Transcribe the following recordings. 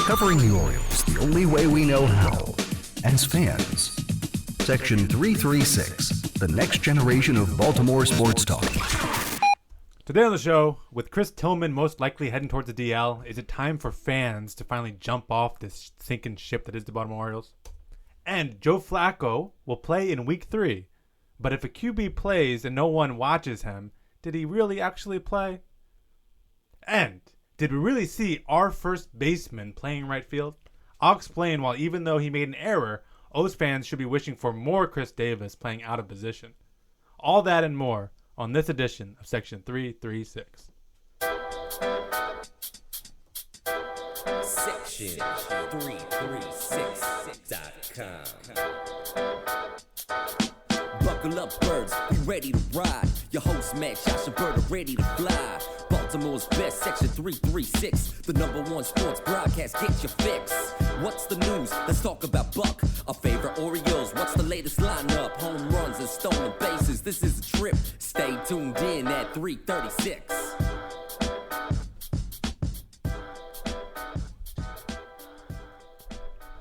Covering the Orioles the only way we know how, as fans. Section 336, the next generation of Baltimore sports talk. Today on the show, with Chris Tillman most likely heading towards the DL, is it time for fans to finally jump off this sinking ship that is the Baltimore Orioles? And Joe Flacco will play in Week 3, but if a QB plays and no one watches him, did he really actually play? And did we really see our first baseman playing right field? I'll explain why even though he made an error, O's fans should be wishing for more Chris Davis playing out of position. All that and more on this edition of Section 336. Section 336.com. Buckle up, birds, be ready to ride. Your host, Matt Shashabird, are ready to fly. Baltimore's best, Section 336, the #1 sports broadcast. Get your fix. What's the news? Let's talk about Buck, our favorite Orioles. What's the latest lineup? Home runs and stolen bases. This is a trip. Stay tuned in at 336.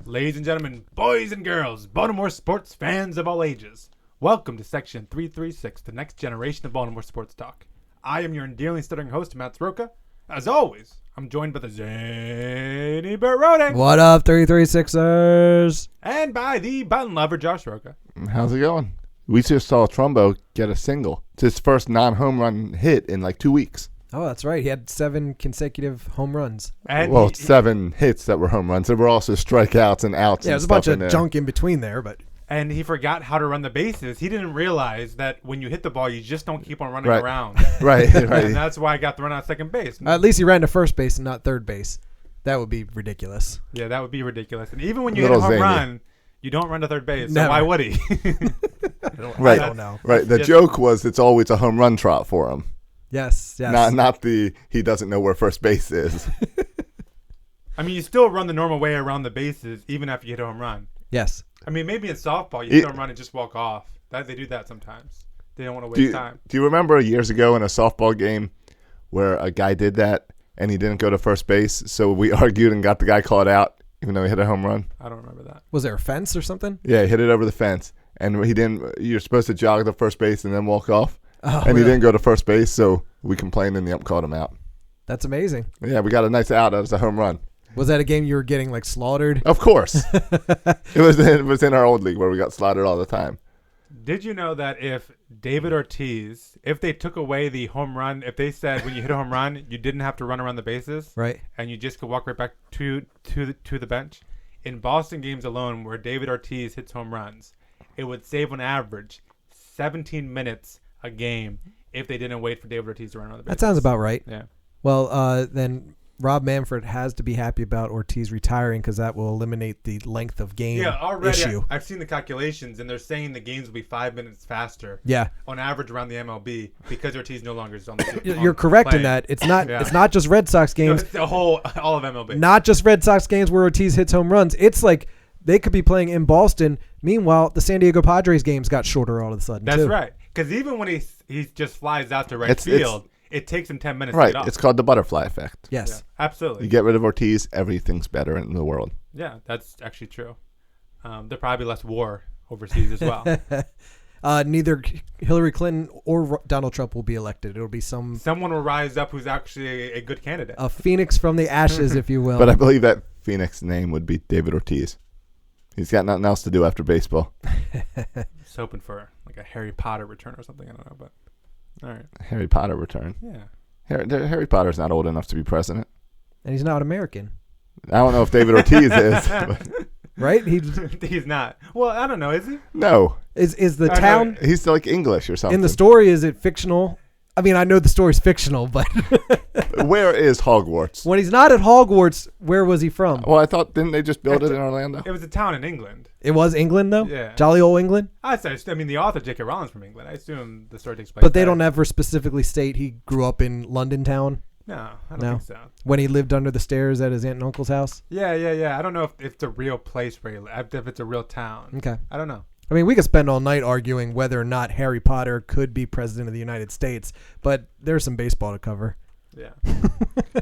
Ladies and gentlemen, boys and girls, Baltimore sports fans of all ages, welcome to Section 336, the next generation of Baltimore sports talk. I am your endearingly stuttering host, Matt Sroka. As always, I'm joined by the zany Burt Roding. What up, 336ers? And by the button lover, Josh Roca. How's it going? We just saw Trumbo get a single. It's his first non-home run hit in like 2 weeks. Oh, that's right. He had 7 consecutive home runs. And well, 7 hits that were home runs. There were also strikeouts and outs. Yeah, and there's a bunch stuff of junk in between there, but And he forgot how to run the bases. He didn't realize that when you hit the ball, you just don't keep on running Right. around. right. And that's why I got thrown out at second base. at least he ran to first base and not third base. That would be ridiculous. Yeah, that would be ridiculous. And even when you Little hit a home zany. run, you don't run to third base. So Never. why would he? Right. I don't know. Right. The Just- joke was it's always a home run trot for him. Yes. Not the he doesn't know where first base is. I mean, you still run the normal way around the bases, even after you hit a home run. Yes. I mean, maybe in softball, you hit a home run and just walk off. They do that sometimes. They don't want to waste time. Do you remember years ago in a softball game where a guy did that and he didn't go to first base? So we argued and got the guy called out, even though he hit a home run. I don't remember that. Was there a fence or something? Yeah, he hit it over the fence, and he didn't. You're supposed to jog to first base and then walk off, Oh, and he really? didn't go to first base. So we complained, and the ump called him out. That's amazing. Yeah, we got a nice out as a home run. Was that a game you were getting like slaughtered? Of course, it was in our old league where we got slaughtered all the time. Did you know that if David Ortiz, if they took away the home run, if they said when you hit a home run, you didn't have to run around the bases, Right. and you just could walk right back to the bench, in Boston games alone where David Ortiz hits home runs, it would save on average 17 minutes a game if they didn't wait for David Ortiz to run around the bases. That sounds about right. Yeah. Well, then Rob Manfred has to be happy about Ortiz retiring because that will eliminate the length of game Yeah, already issue. I've seen the calculations, and they're saying the games will be 5 minutes faster Yeah. on average around the MLB because Ortiz no longer is on the You're correct in playing. that. It's not Yeah. It's not just Red Sox No, games. it's the whole all of MLB. Not just Red Sox games where Ortiz hits home runs. It's like they could be playing in Boston. Meanwhile, the San Diego Padres games got shorter all of a sudden. That's too. right. Because even when he just flies out to right It's- field, it takes him 10 minutes Right, to get off. it's called the butterfly effect. Yeah, Yes. absolutely. You get rid of Ortiz, everything's better in the world. Yeah, that's actually true. There'll probably be less war overseas as well. Neither Hillary Clinton or Donald Trump will be elected. It'll be Someone will rise up who's actually a good candidate. a phoenix from the ashes, if you will. But I believe that Phoenix name would be David Ortiz. He's got nothing else to do after baseball. Just hoping for like a Harry Potter return or something. I don't know, but all right. Harry Potter return. Yeah. Harry Potter's not old enough to be president. And he's not American, I don't know if David Ortiz is. But right? He's not. Well, I don't know. Is he? no, Is the I know. town he's like English or something. in the story? Is it fictional? I mean, I know the story's fictional, but Where is Hogwarts? when he's not at Hogwarts, where was he from? Well, I thought, didn't they just build it in Orlando? It was a town in England. It was England, though? Yeah. Jolly old England? I mean, the author J.K. Rowling's from England. I assume the story takes place. But they there. don't ever specifically state he grew up in London town No, I don't No. think so. when he lived under the stairs at his aunt and uncle's house. Yeah. I don't know if it's a real place where he lived, if it's a real town. Okay. I don't know. I mean, we could spend all night arguing whether or not Harry Potter could be president of the United States, but there's some baseball to cover. Yeah.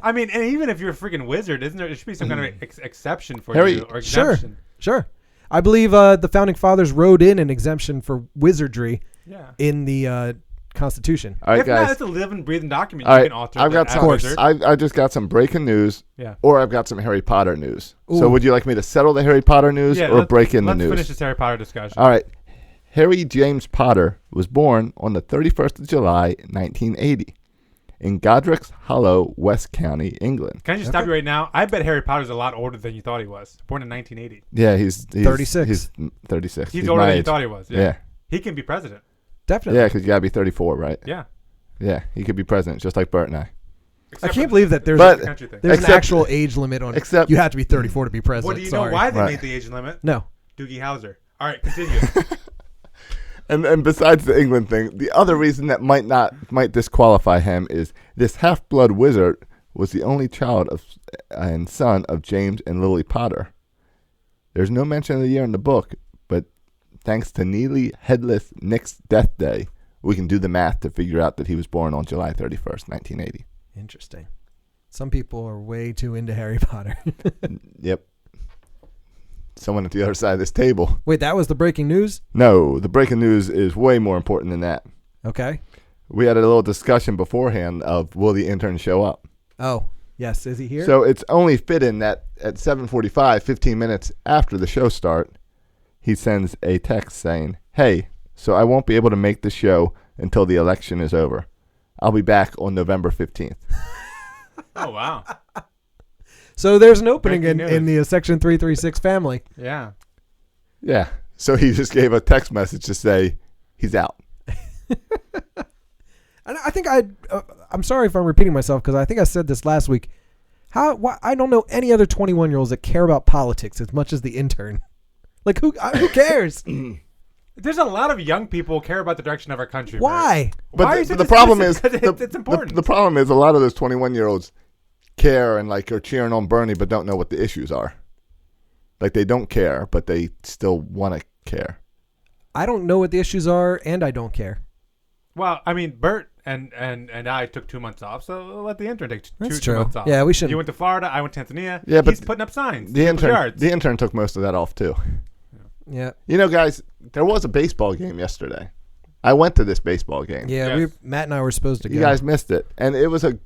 I mean, and even if you're a freaking wizard, isn't there should be some kind of exception for Harry, you or Sure, exemption? sure. I believe the founding fathers wrote in an exemption for wizardry Yeah. in the Constitution. All right, If not, guys. it's a living, breathing document All you right, can alter. I've that got as some. a wizard. I just got some breaking news, Yeah. or I've got some Harry Potter news. So Ooh. would you like me to settle the Harry Potter news Yeah, or break in the let's news? finish this Harry Potter discussion. All right. Harry James Potter was born on the 31st of July, 1980, in Godric's Hollow, West County, England. Can I just stop you right now? I bet Harry Potter's a lot older than you thought he was. Born in 1980. Yeah, he's 36. He's 36. He's older my than you age. thought he was. Yeah. He can be president. Definitely. Yeah, because you got to be 34, right? Yeah. Yeah, he could be president, just like Bert and I. I Except can't for believe that there's But- the country thing. there's an except- actual age limit on. except- You have to be 34 to be president. What do you Sorry. know why they Right. made the age limit? No. Doogie Howser. All right, continue. And besides the England thing, the other reason that might disqualify him is this half-blood wizard was the only child of and son of James and Lily Potter. There's no mention of the year in the book, but thanks to Neely Headless Nick's death day, we can do the math to figure out that he was born on July 31st, 1980. Interesting. Some people are way too into Harry Potter. Yep. Someone at the other side of this table. Wait, that was the breaking news? No, the breaking news is way more important than that. Okay. We had a little discussion beforehand of will the intern show up? Oh, yes. Is he here? So it's only fitting that at 7:45, 15 minutes after the show start, he sends a text saying, "Hey, so I won't be able to make the show until the election is over. I'll be back on November 15th." Oh, wow. So there's an opening Breaking in the Section 336 family. Yeah. Yeah. So he just gave a text message to say he's out. And I think I'm sorry if I'm repeating myself because I think I said this last week. Why, I don't know any other 21-year-olds that care about politics as much as the intern. Like, who cares? There's a lot of young people who care about the direction of our country. Why? But Why the, is it the problem is dismissive? It's important. The problem is a lot of those 21-year-olds care and like are cheering on Bernie but don't know what the issues are. Like they don't care, but they still want to care. I don't know what the issues are, and I don't care. Well, I mean, Bert and I took 2 months off, so let the intern take That's two true. months off. Yeah, we shouldn't. You went to Florida, I went to Tanzania. Yeah, but he's putting up signs. The people's yards. intern took most of that off too. Yeah. You know, guys, there was a baseball game yesterday. I went to this baseball game. Yeah, Yes. Matt and I were supposed to go. You guys missed it, and it was a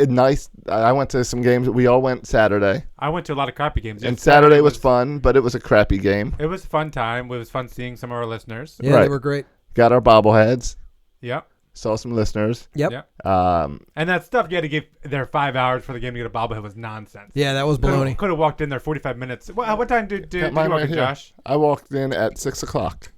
nice. I went to some games. We all went Saturday, I went to a lot of crappy games. and Saturday was fun, but it was a crappy game. It was a fun time. It was fun seeing some of our listeners. Yeah, Right. they were great. Got our bobbleheads. Yep. Saw some listeners. Yep. Yep. Um, And that stuff you had to give their 5 hours for the game to get a bobblehead was nonsense. Yeah, that was baloney. Could have walked in there 45 minutes. What time did you mine walk right in, here. Josh? I walked in at 6:00.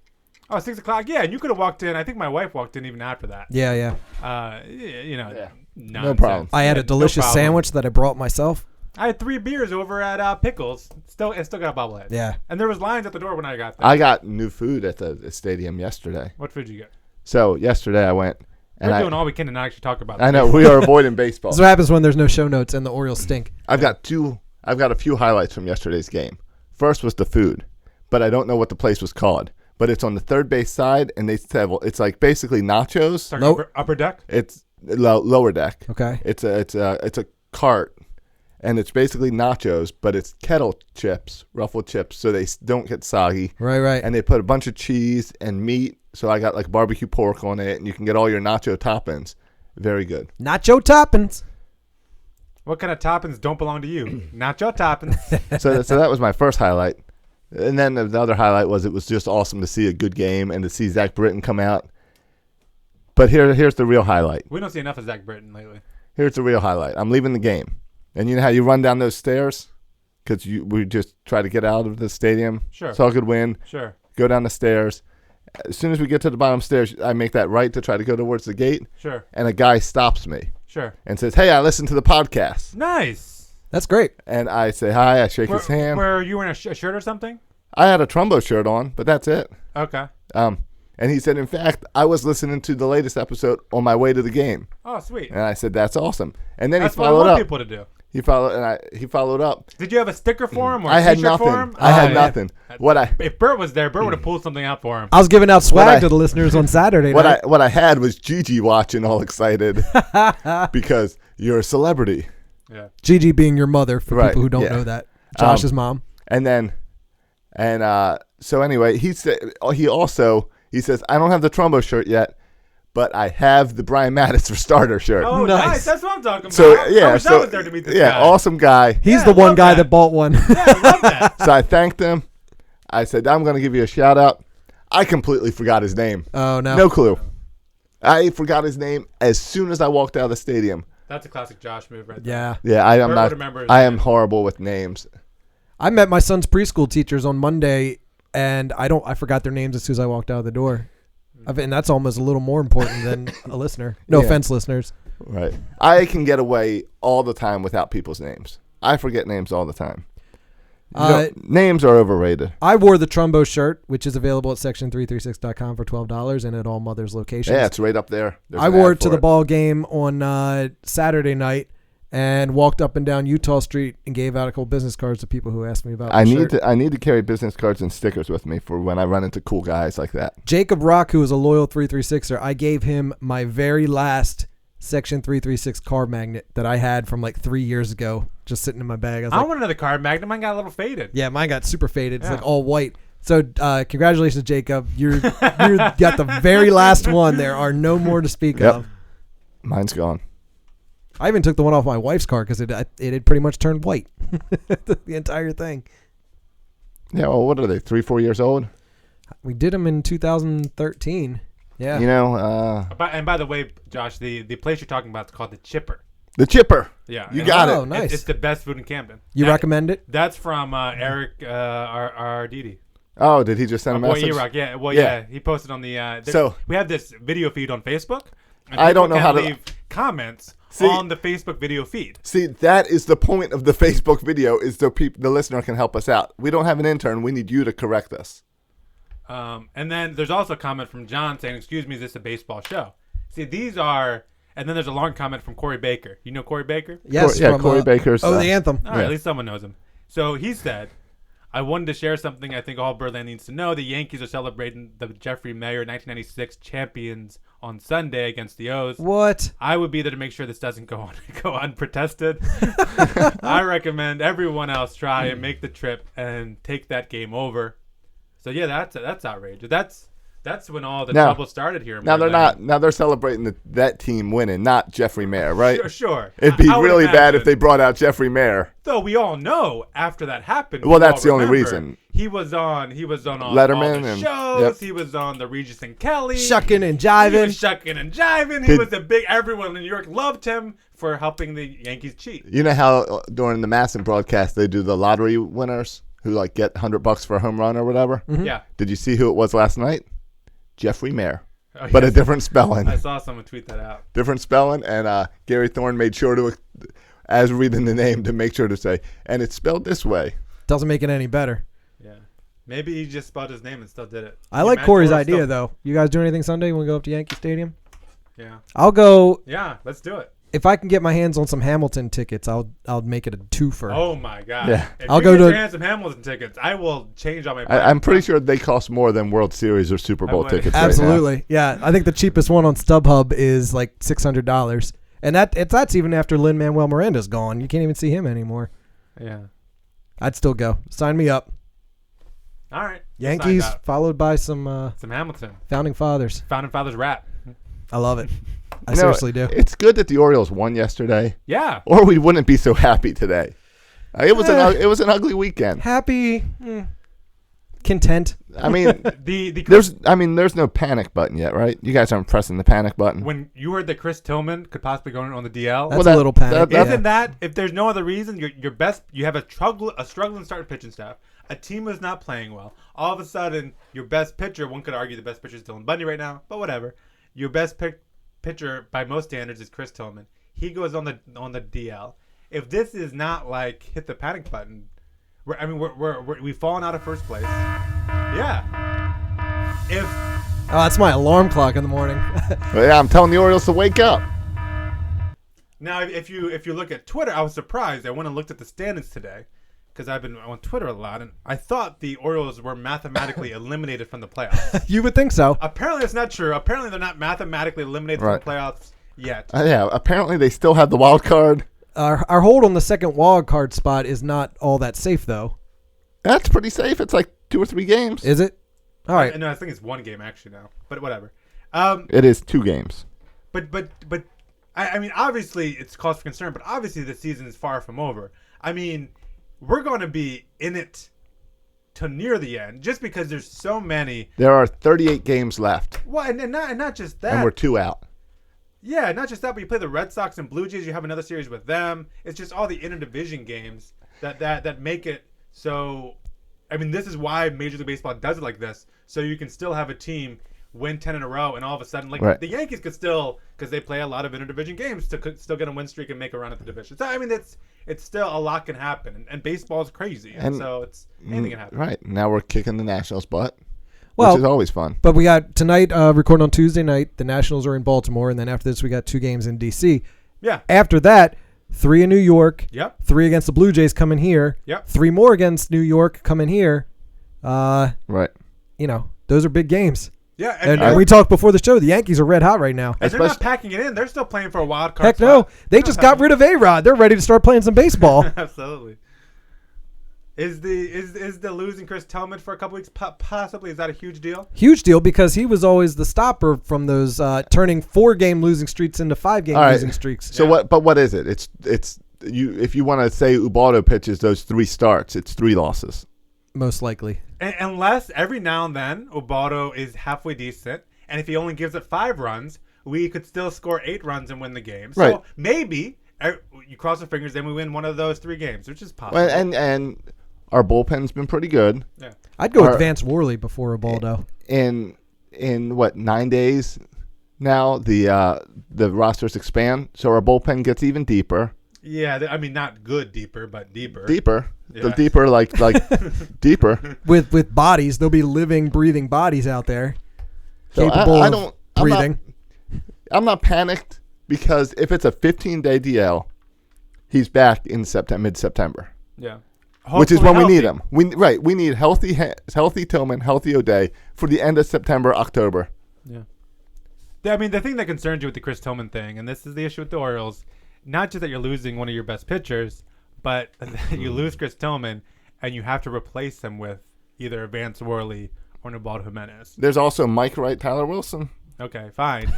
Oh, 6 o'clock. Yeah, and you could have walked in. I think my wife walked in even after that. Yeah, yeah. You know, Yeah. nonsense. problem. I had a No delicious problem. sandwich that I brought myself. I had 3 beers over at Pickles. Still got a bobblehead. Yeah. And there was lines at the door when I got there. I got new food at the stadium yesterday. What food did you get? So yesterday I went, and We're doing all we can to not actually talk about I it. know we are avoiding baseball. That's what happens when there's no show notes and the Orioles stink. I've got a few highlights from yesterday's game. First was the food, but I don't know what the place was called. But it's on the third base side, and they have it's like basically nachos. Sorry, Nope. upper deck? It's lower deck. Okay. It's a cart, and it's basically nachos, but it's kettle chips, ruffled chips, so they don't get soggy. Right. And they put a bunch of cheese and meat, so I got like barbecue pork on it, and you can get all your nacho toppings. Very good. Nacho toppings. What kind of toppings don't belong to you? Nacho toppings. So that was my first highlight. And then the other highlight was it was just awesome to see a good game and to see Zach Britton come out. But here's the real highlight. We don't see enough of Zach Britton lately. Here's the real highlight. I'm leaving the game. And you know how you run down those stairs? Because we just try to get out of the stadium. Sure. Saw a good win. Sure. Go down the stairs. As soon as we get to the bottom stairs, I make that right to try to go towards the gate. Sure. And a guy stops me Sure. and says, "Hey, I listened to the podcast." Nice. That's great. And I say hi. I shake his hand. Were you wearing a shirt or something? I had a Trumbo shirt on, but that's it. Okay. And he said, in fact, I was listening to the latest episode on my way to the game. Oh, sweet. And I said, that's awesome. And then That's he what I followed want up. people to do. He followed up. Did you have a sticker for him or a I had t-shirt nothing. for him? I had Oh, nothing. yeah. If Bert was there, Bert would have pulled something out for him. I was giving out What swag I- to the listeners on Saturday night. What I had was Gigi watching all excited because you're a celebrity. Yeah. Gigi being your mother for Right, people who don't yeah. know that. Josh's mom. So anyway, he said he says, I don't have the Trumbo shirt yet, but I have the Brian Mattis for starter shirt. Oh, Nice. nice. That's what I'm talking about. So I yeah, wish I was there to meet this guy. awesome guy. He's Yeah, the I one love guy that. that bought one. Yeah, I love that. So I thanked him. I said, I'm going to give you a shout out. I completely forgot his name. Oh, no. No clue. I forgot his name as soon as I walked out of the stadium. That's a classic Josh move right there. Yeah. Yeah, I am Bert not. would remember his I am name. horrible with names. I met my son's preschool teachers on Monday, and I forgot their names as soon as I walked out of the door. And that's almost a little more important than a listener. No Yeah. offense, listeners. Right. I can get away all the time without people's names. I forget names all the time. Names are overrated. I wore the Trumbo shirt, which is available at section336.com for $12 and at all Mother's locations. Yeah, it's right up there. There's I an wore ad it to for the ball game on Saturday night and walked up and down Utah Street and gave out a couple business cards to people who asked me about I the need shirt. I need to carry business cards and stickers with me for when I run into cool guys like that. Jacob Rock, who is a loyal 336er, I gave him my very last Section 336 car magnet that I had from like 3 years ago, just sitting in my bag. I was I like, want another card magnet. Mine got a little faded. yeah, mine got super faded. It's Yeah. like all white. So congratulations, Jacob. You got the very last one. There are no more to speak Yep. of. Mine's gone. I even took the one off my wife's car because it had pretty much turned white. The entire thing. Yeah, well, what are they, 3-4 years old? We did them in 2013. Yeah. You know, And by the way, Josh, the place you're talking about is called the Chipper. the Chipper. Yeah. You And got Oh, it. nice. It's the best food in Camden. You recommend it? That's from Eric Arditi. Oh, did he just send a Boy message? E-Rock. Yeah. Well, Yeah. yeah. He posted on the. So- we have this video feed on Facebook. And I don't people know how can to- leave comments See- on the Facebook video feed. See, that is the point of the Facebook video, is so the listener can help us out. We don't have an intern. We need you to correct us. And then there's also a comment from John saying, "Excuse me, is this a baseball show?" See, these are. And then there's a long comment from Corey Baker. You know Corey Baker? Yes. Yeah, from, Corey Baker's. Oh, the anthem. All right, Yeah. at least someone knows him. So he said, I wanted to share something I think all Birdland needs to know. The Yankees are celebrating the Jeffrey Mayer 1996 champions on Sunday against the O's. What? I would be there to make sure this doesn't go unprotested. I recommend everyone else try and make the trip and take that game over. So yeah, that's outrageous. That's when all the Now- trouble started here. in Now they're Birdland. not. Now they're celebrating that team winning, not Jeffrey Mayer, right? Sure. It'd be I would really bad imagine. if they brought out Jeffrey Mayer. Though we all know after that happened. Well, we that's all the only remember, reason. He was on all Letterman the and- shows. yep. He was on the Regis and Kelly. Shucking and He jiving. was shucking and jiving. He Did- was a big. Everyone in New York loved him for helping the Yankees cheat. You know how during the Masson broadcast they do the lottery winners who like get $100 for a home run or whatever? Yeah. Did you see who it was last night? Jeffrey Mayer, Oh, but a yes. different spelling. I saw someone tweet that out. Different spelling, and Gary Thorne made sure to, as reading the name, to make sure to say, and it's spelled this way. Doesn't make it any better. Yeah. Maybe he just spelled his name and still did it. I You like imagine Corey's we're idea, still- though. You guys do anything Sunday when we go up to Yankee Stadium? Yeah. I'll go. Yeah. Let's do it. If I can get my hands on some Hamilton tickets, I'll make it a twofer. Oh my God. Yeah. If I'll you go get to- your hands on Hamilton tickets, I will change all my. I'm pretty sure they cost more than World Series or Super Bowl would. tickets. Right now. Absolutely. Yeah. I think the cheapest one on StubHub is like $600. And that's even after Lin-Manuel Miranda's gone. You can't even see him anymore. Yeah. I'd still go. Sign me up. All right. Yankees Signed up. followed by some Some Hamilton. founding fathers. Founding Fathers rap. I love it. I You know, seriously do. It's good that the Orioles won yesterday, Yeah. or we wouldn't be so happy today. It was an ugly weekend. Happy, content. I mean, The there's no panic button yet, right? You guys aren't pressing the panic button. when you heard that Chris Tillman could possibly go on the DL, That's that- a little panic. that- isn't that if there's no other reason, your best you have a struggling starting pitching staff, a team is not playing well. All of a sudden, your best pitcher, one could argue the best pitcher is Dylan Bundy right now, but whatever. Your best pitcher by most standards is Chris Tillman. He goes on the DL. If this is not like hit the panic button, we've fallen out of first place. Yeah. If Oh, that's my alarm clock in the morning. But yeah, I'm telling the Orioles to wake up. now if you look at Twitter, I was surprised. I went and looked at the standings today because I've been on Twitter a lot, and I thought the Orioles were mathematically eliminated from the playoffs. You would think so. Apparently, it's not true. Apparently, they're not mathematically eliminated Right. from the playoffs. yet. Yeah, apparently they still have the wild card. Our hold on the second wild card spot is not all that safe, though. That's pretty safe. It's like 2 or 3 games. Is it? All right. No, I think it's 1 game actually now, but whatever. It is 2 games. But I mean, obviously it's cause for concern, but obviously the season is far from over. I mean, we're going to be in it to near the end just because there's so many. There are 38 games left. Well, and not just that. And we're 2 out. Yeah, not just that, but you play the Red Sox and Blue Jays. You have another series with them. It's just all the interdivision games that make it so. I mean, this is why Major League Baseball does it like this, so you can still have a team win 10 in a row, and all of a sudden, like right. the Yankees could still, because they play a lot of interdivision games, to still get a win streak and make a run at the division. So I mean, it's still a lot can happen, and baseball is crazy, and so it's anything can happen. Right now, we're kicking the Nationals' butt, Well, which is always fun. But we got tonight, recording on Tuesday night. The Nationals are in Baltimore, and then after this, we got 2 games in D.C. Yeah. After that, 3 in New York. Yep. 3 against the Blue Jays coming here. Yep. 3 more against New York coming here. Right. You know, those are big games. Yeah, And we talked before the show. The Yankees are red hot right now. and they're not packing it in. They're still playing for a wild card. Heck no, spot. they just got rid of A-Rod. They're ready to start playing some baseball. Absolutely. Is the losing Chris Tillman for a couple weeks possibly, is that a huge deal? Huge deal because he was always the stopper from those turning 4-game losing streaks into 5-game losing streaks. So what is it? It's you. If you want to say Ubaldo pitches those 3 starts, it's 3 losses. Most likely. Unless every now and then Ubaldo is halfway decent, and if he only gives it 5 runs, we could still score 8 runs and win the game. So right. maybe you cross your fingers, then we win one of those 3 games, which is possible. Well, and our bullpen's been pretty good. Yeah, I'd go with Vance Worley before Ubaldo. In what 9 days now the rosters expand, so our bullpen gets even deeper. Yeah, I mean not good deeper, but deeper. Deeper. Yeah. The deeper like deeper. With bodies, there'll be living, breathing bodies out there So capable of breathing. I'm not panicked because if it's a 15-day DL, he's back in mid-September. Yeah. Which is Hopefully when we need healthy. him. We need healthy Tillman, healthy O'Day for the end of September, October. Yeah. I mean, the thing that concerns you with the Chris Tillman thing, and this is the issue with the Orioles, not just that you're losing one of your best pitchers, but you lose Chris Tillman and you have to replace him with either Vance Worley or Ubaldo Jimenez. There's also Mike Wright, Tyler Wilson. Okay, fine.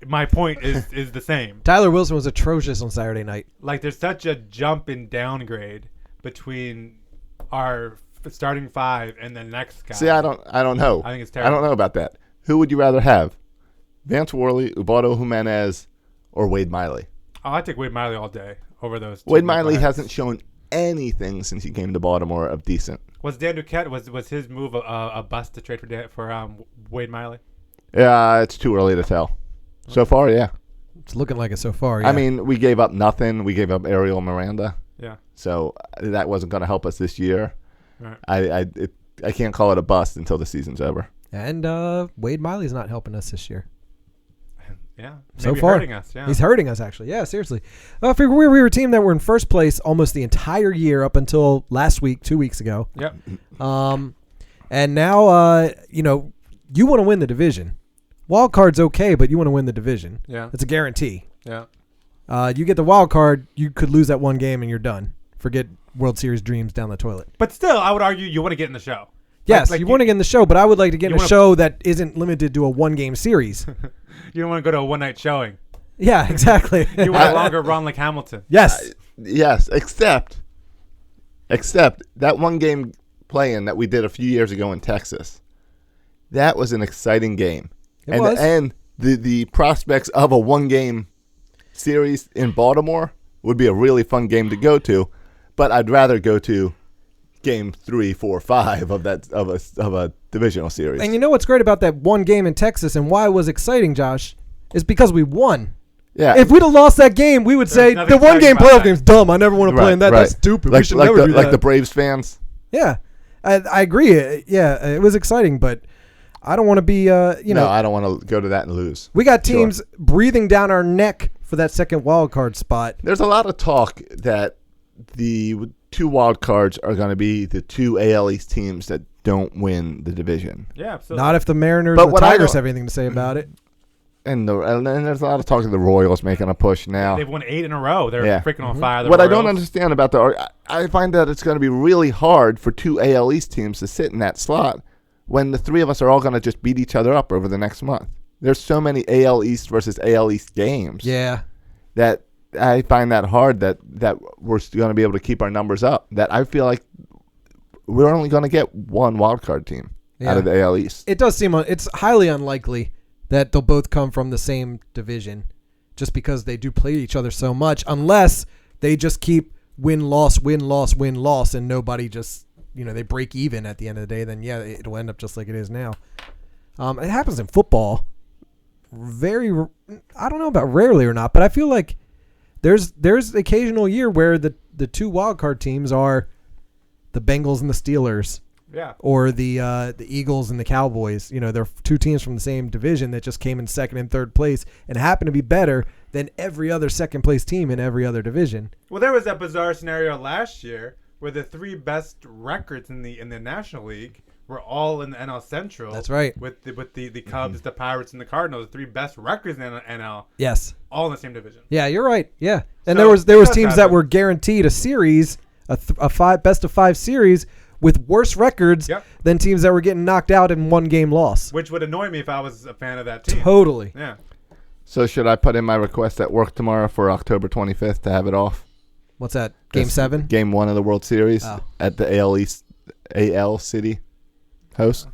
My point is the same. Tyler Wilson was atrocious on Saturday night. Like, there's such a jump in downgrade between our starting 5 and the next guy. See, I don't know. I think it's terrible. I don't know about that. Who would you rather have? Vance Worley, Ubaldo Jimenez, or Wade Miley? Oh, I'd take Wade Miley all day over those two. Wade Miley players. hasn't shown anything since he came to Baltimore of decent. Was Dan Duquette, was his move a bust to trade for Wade Miley? Yeah, it's too early to tell. So far, yeah. It's looking like it so far. Yeah. I mean, we gave up nothing. We gave up Ariel Miranda. Yeah. So that wasn't going to help us this year. Right. I can't call it a bust until the season's over. And Wade Miley's not helping us this year. Yeah. So Maybe far, hurting us. Yeah. He's hurting us, actually. Yeah, seriously. We were a team that were in first place almost the entire year up until last week, 2 weeks ago. Yep. And now, you want to win the division. Wild card's okay, but you want to win the division. Yeah. It's a guarantee. Yeah. You get the wild card, you could lose that one game and you're done. Forget World Series dreams down the toilet. But still, I would argue you want to get in the show. Yes, Like you want to get in the show, but I would like to get in a wanna- show that isn't limited to a one-game series. You don't want to go to a one-night showing. Yeah, exactly. You want a longer run like Hamilton. Yes. Yes, except that one game play-in that we did a few years ago in Texas. That was an exciting game. It was. And the prospects of a one-game series in Baltimore would be a really fun game to go to, but I'd rather go to game 3, 4, 5 of a divisional series. And you know what's great about that one game in Texas and why it was exciting, Josh, is because we won. Yeah. If we'd have lost that game, we would say nothing the one-game exciting about playoff that. game's dumb. I never want to play in that. Right. That's stupid. Like, We should like never the, do like that. the Braves fans. Yeah, I agree. Yeah, it was exciting, but I don't want to be, No, I don't want to go to that and lose. we got teams breathing down our neck for that second wild card spot. There's a lot of talk that the 2 wild cards are going to be the 2 AL East teams that don't win the division. Yeah, absolutely. Not if the Mariners But and the what I Tigers don't- have anything to say about it. And there's a lot of talk of the Royals making a push now. They've won 8 in a row. They're Yeah. freaking on fire. The What I don't Royals. understand about I find that it's going to be really hard for 2 AL East teams to sit in that slot when the 3 of us are all going to just beat each other up over the next month. There's so many AL East versus AL East games. Yeah. That I find that hard that we're going to be able to keep our numbers up. That I feel like we're only going to get one wild card team out of the AL East. It does seem it's highly unlikely that they'll both come from the same division, just because they do play each other so much. Unless they just keep win loss, and nobody just they break even at the end of the day. Then it'll end up just like it is now. It happens in football. I don't know about rarely or not, but I feel like there's the occasional year where the 2 wild card teams are the Bengals and the Steelers. Yeah. Or the Eagles and the Cowboys. They're 2 teams from the same division that just came in second and third place and happen to be better than every other second place team in every other division. Well, there was that bizarre scenario last year where the 3 best records in the National League were all in the NL Central. That's right. With the Cubs, the Pirates, and the Cardinals, the 3 best records in the NL. Yes. All in the same division. Yeah, you're right. Yeah, and So, there was it does teams that happen. were guaranteed a series, a best of 5 series with worse records than teams that were getting knocked out in 1 game loss. Which would annoy me if I was a fan of that team. Totally. Yeah. So should I put in my request at work tomorrow for October 25th to have it off? What's that? Game 7? Game 1 of the World Series Oh. at the AL City host?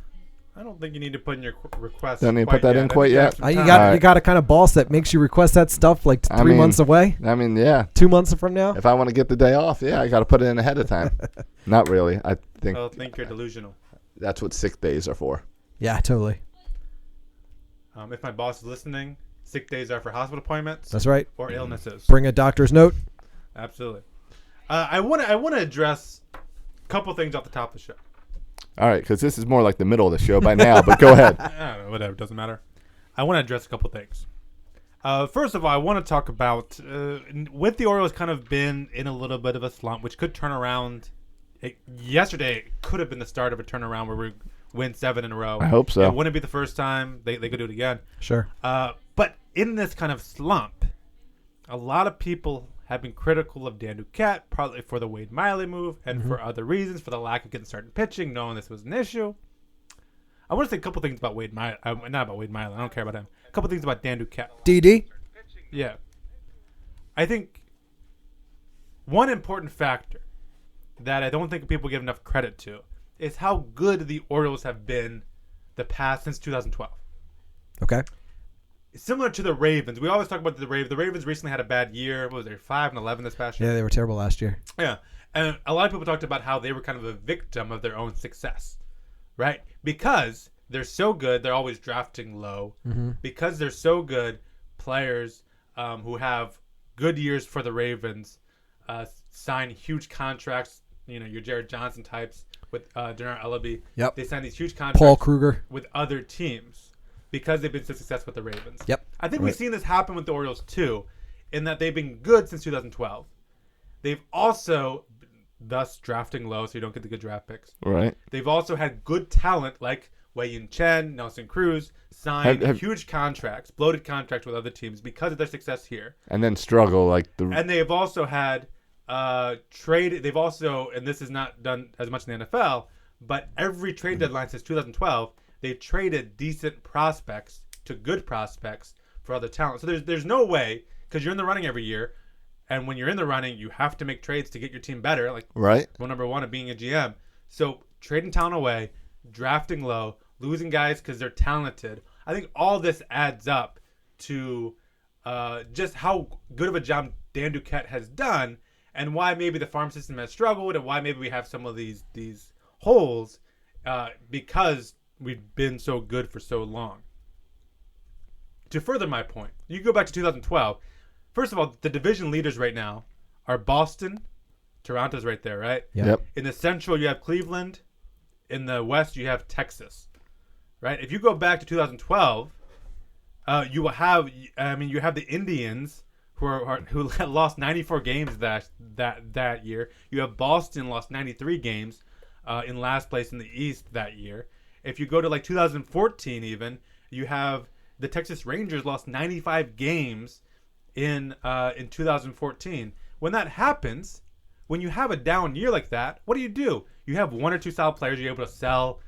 I don't think you need to put in your request. Don't need to put that in quite yet? I think You you have some time. got a kind of boss that makes you request that stuff like 3 months away, I mean, yeah. 2 months from now. If I want to get the day off, I got to put it in ahead of time. Not really. I think I think you're delusional. that's what sick days are for. Yeah, totally. If my boss is listening, sick days are for hospital appointments. That's right. Or illnesses. Bring a doctor's note. Absolutely. I want to address a couple things off the top of the show. All right, because this is more like the middle of the show by now, but go ahead. I don't know, whatever, doesn't matter. I want to address a couple things. First of all, I want to talk about with the Orioles kind of been in a little bit of a slump, which could turn around. Yesterday it could have been the start of a turnaround where we win 7 in a row. I hope so. It wouldn't be the first time. They could do it again. Sure. But in this kind of slump, a lot of people have been critical of Dan Duquette, partly for the Wade Miley move and for other reasons, for the lack of getting started pitching, knowing this was an issue. I want to say a couple things about Wade Miley. Not about Wade Miley. I don't care about him. A couple things about Dan Duquette. DD? Yeah. I think one important factor that I don't think people give enough credit to is how good the Orioles have been the past since 2012. Okay. Similar to the Ravens. We always talk about the Ravens. The Ravens recently had a bad year. What was it, 5-11 this past year? Yeah, they were terrible last year. Yeah. And a lot of people talked about how they were kind of a victim of their own success, right? Because they're so good, they're always drafting low. Because they're so good, players who have good years for the Ravens sign huge contracts. Your Jared Johnson types with Denard Ellaby. Yep. They sign these huge contracts Paul Kruger. with other teams because they've been so successful with the Ravens. Yep. I think we've seen this happen with the Orioles too, in that they've been good since 2012. They've also, thus drafting low so you don't get the good draft picks. Right. They've also had good talent like Wei-Yin Chen, Nelson Cruz, signed huge contracts, bloated contracts with other teams because of their success here. And then struggle And they've also had trade. They've also, and this is not done as much in the NFL, but every trade deadline since 2012, they've traded decent prospects to good prospects for other talent. So there's no way, because you're in the running every year, and when you're in the running, you have to make trades to get your team better. Like right. Rule number 1 of being a GM. So trading talent away, drafting low, losing guys because they're talented. I think all this adds up to just how good of a job Dan Duquette has done, and why maybe the farm system has struggled, and why maybe we have some of these holes because we've been so good for so long. To further my point, you go back to 2012. First of all, the division leaders right now are Boston. Toronto's right there, right? Yep. In the Central, you have Cleveland. In the West, you have Texas, right? If you go back to 2012, you will have. You have the Indians who lost 94 games that year. You have Boston lost 93 games in last place in the East that year. If you go to like 2014, even you have the Texas Rangers lost 95 games in 2014. When that happens, when you have a down year like that, what do? You have one or two solid players you're able to sell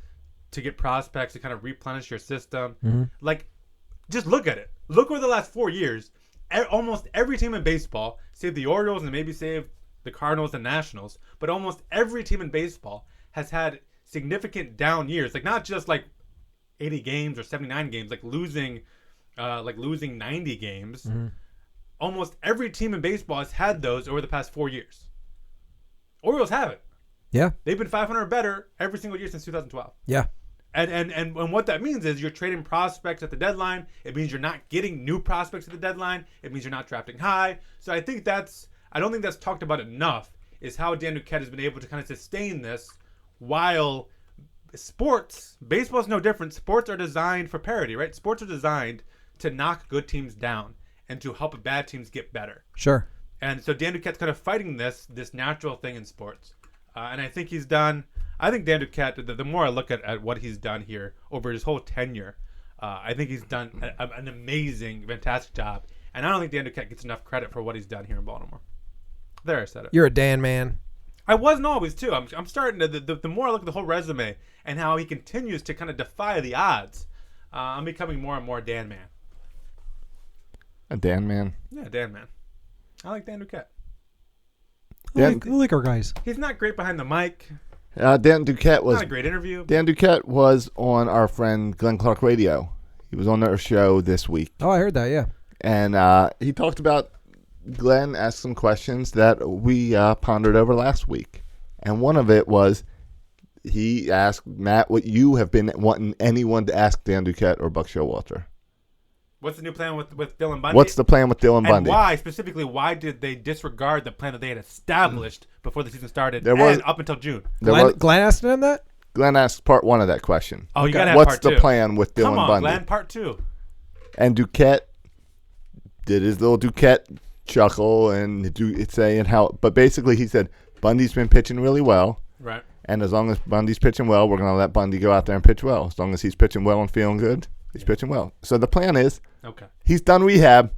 to get prospects to kind of replenish your system. Like, just look at it. Look over the last 4 years. Almost every team in baseball, save the Orioles and maybe save the Cardinals and Nationals, but almost every team in baseball has had significant down years. Like, not just like 80 games or 79 games, like losing 90 games. Almost every team in baseball has had those over the past 4 years. Orioles haven't. Yeah. They've been 500 or better every single year since 2012. Yeah. And what that means is you're trading prospects at the deadline. It means you're not getting new prospects at the deadline. It means you're not drafting high. So I don't think that's talked about enough, is how Dan Duquette has been able to kind of sustain this while baseball's no different. Sports are designed for parity, right? Sports are designed to knock good teams down and to help bad teams get better. Sure. And so Dan Duquette's kind of fighting this natural thing in sports. And I think Dan Duquette, the more I look at what he's done here over his whole tenure, I think he's done an amazing, fantastic job. And I don't think Dan Duquette gets enough credit for what he's done here in Baltimore. There, I said it. You're a Dan man. I wasn't always, too. I'm starting to, the more I look at the whole resume and how he continues to kind of defy the odds, I'm becoming more and more Dan man. A Dan man? Yeah, Dan man. I like Dan Duquette. I like our guys. He's not great behind the mic. Dan Duquette was Not a great interview. Dan Duquette was on our friend Glenn Clark Radio. He was on their show this week. Oh, I heard that, yeah. And he talked about, Glenn asked some questions that we pondered over last week. And one of it was, he asked, Matt, what you have been wanting anyone to ask Dan Duquette or Buck Showalter. What's the new plan with Dylan Bundy? What's the plan with Dylan and Bundy? Why did they disregard the plan that they had established before the season started up until June? Glenn asked him that? Glenn asked part one of that question. Oh, you got to have What's part two. the plan with Dylan Come on, Bundy? Glenn, part two. And Duquette did his little Duquette chuckle and saying how, but basically he said Bundy's been pitching really well. Right. And as long as Bundy's pitching well, we're going to let Bundy go out there and pitch well. As long as he's pitching well and feeling good, he's pitching well. So the plan is, okay, he's done rehab.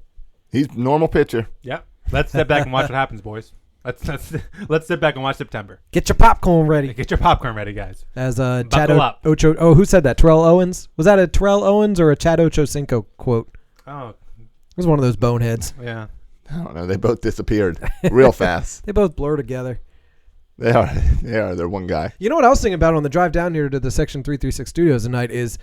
He's a normal pitcher. Yeah. Let's step back and watch what happens, boys. Let's sit back and watch September. Get your popcorn ready. Get your popcorn ready, guys. As Chad Ocho. Oh, who said that? Terrell Owens? Was that a Terrell Owens or a Chad Ochocinco quote? Oh, it was one of those boneheads. yeah. I don't know. They both disappeared real fast. They both blur together. They are. They're one guy. You know what I was thinking about on the drive down here to the Section 336 studios tonight is,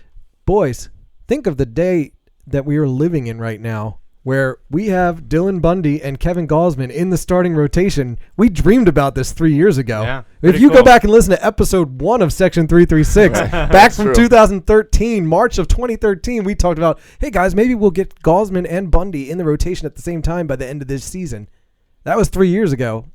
boys, think of the day that we are living in right now, where we have Dylan Bundy and Kevin Gausman in the starting rotation. We dreamed about this 3 years ago. Yeah, if you go back and listen to episode 1 of Section 336, back from true. 2013, March of 2013, we talked about, hey guys, maybe we'll get Gausman and Bundy in the rotation at the same time by the end of this season. That was 3 years ago.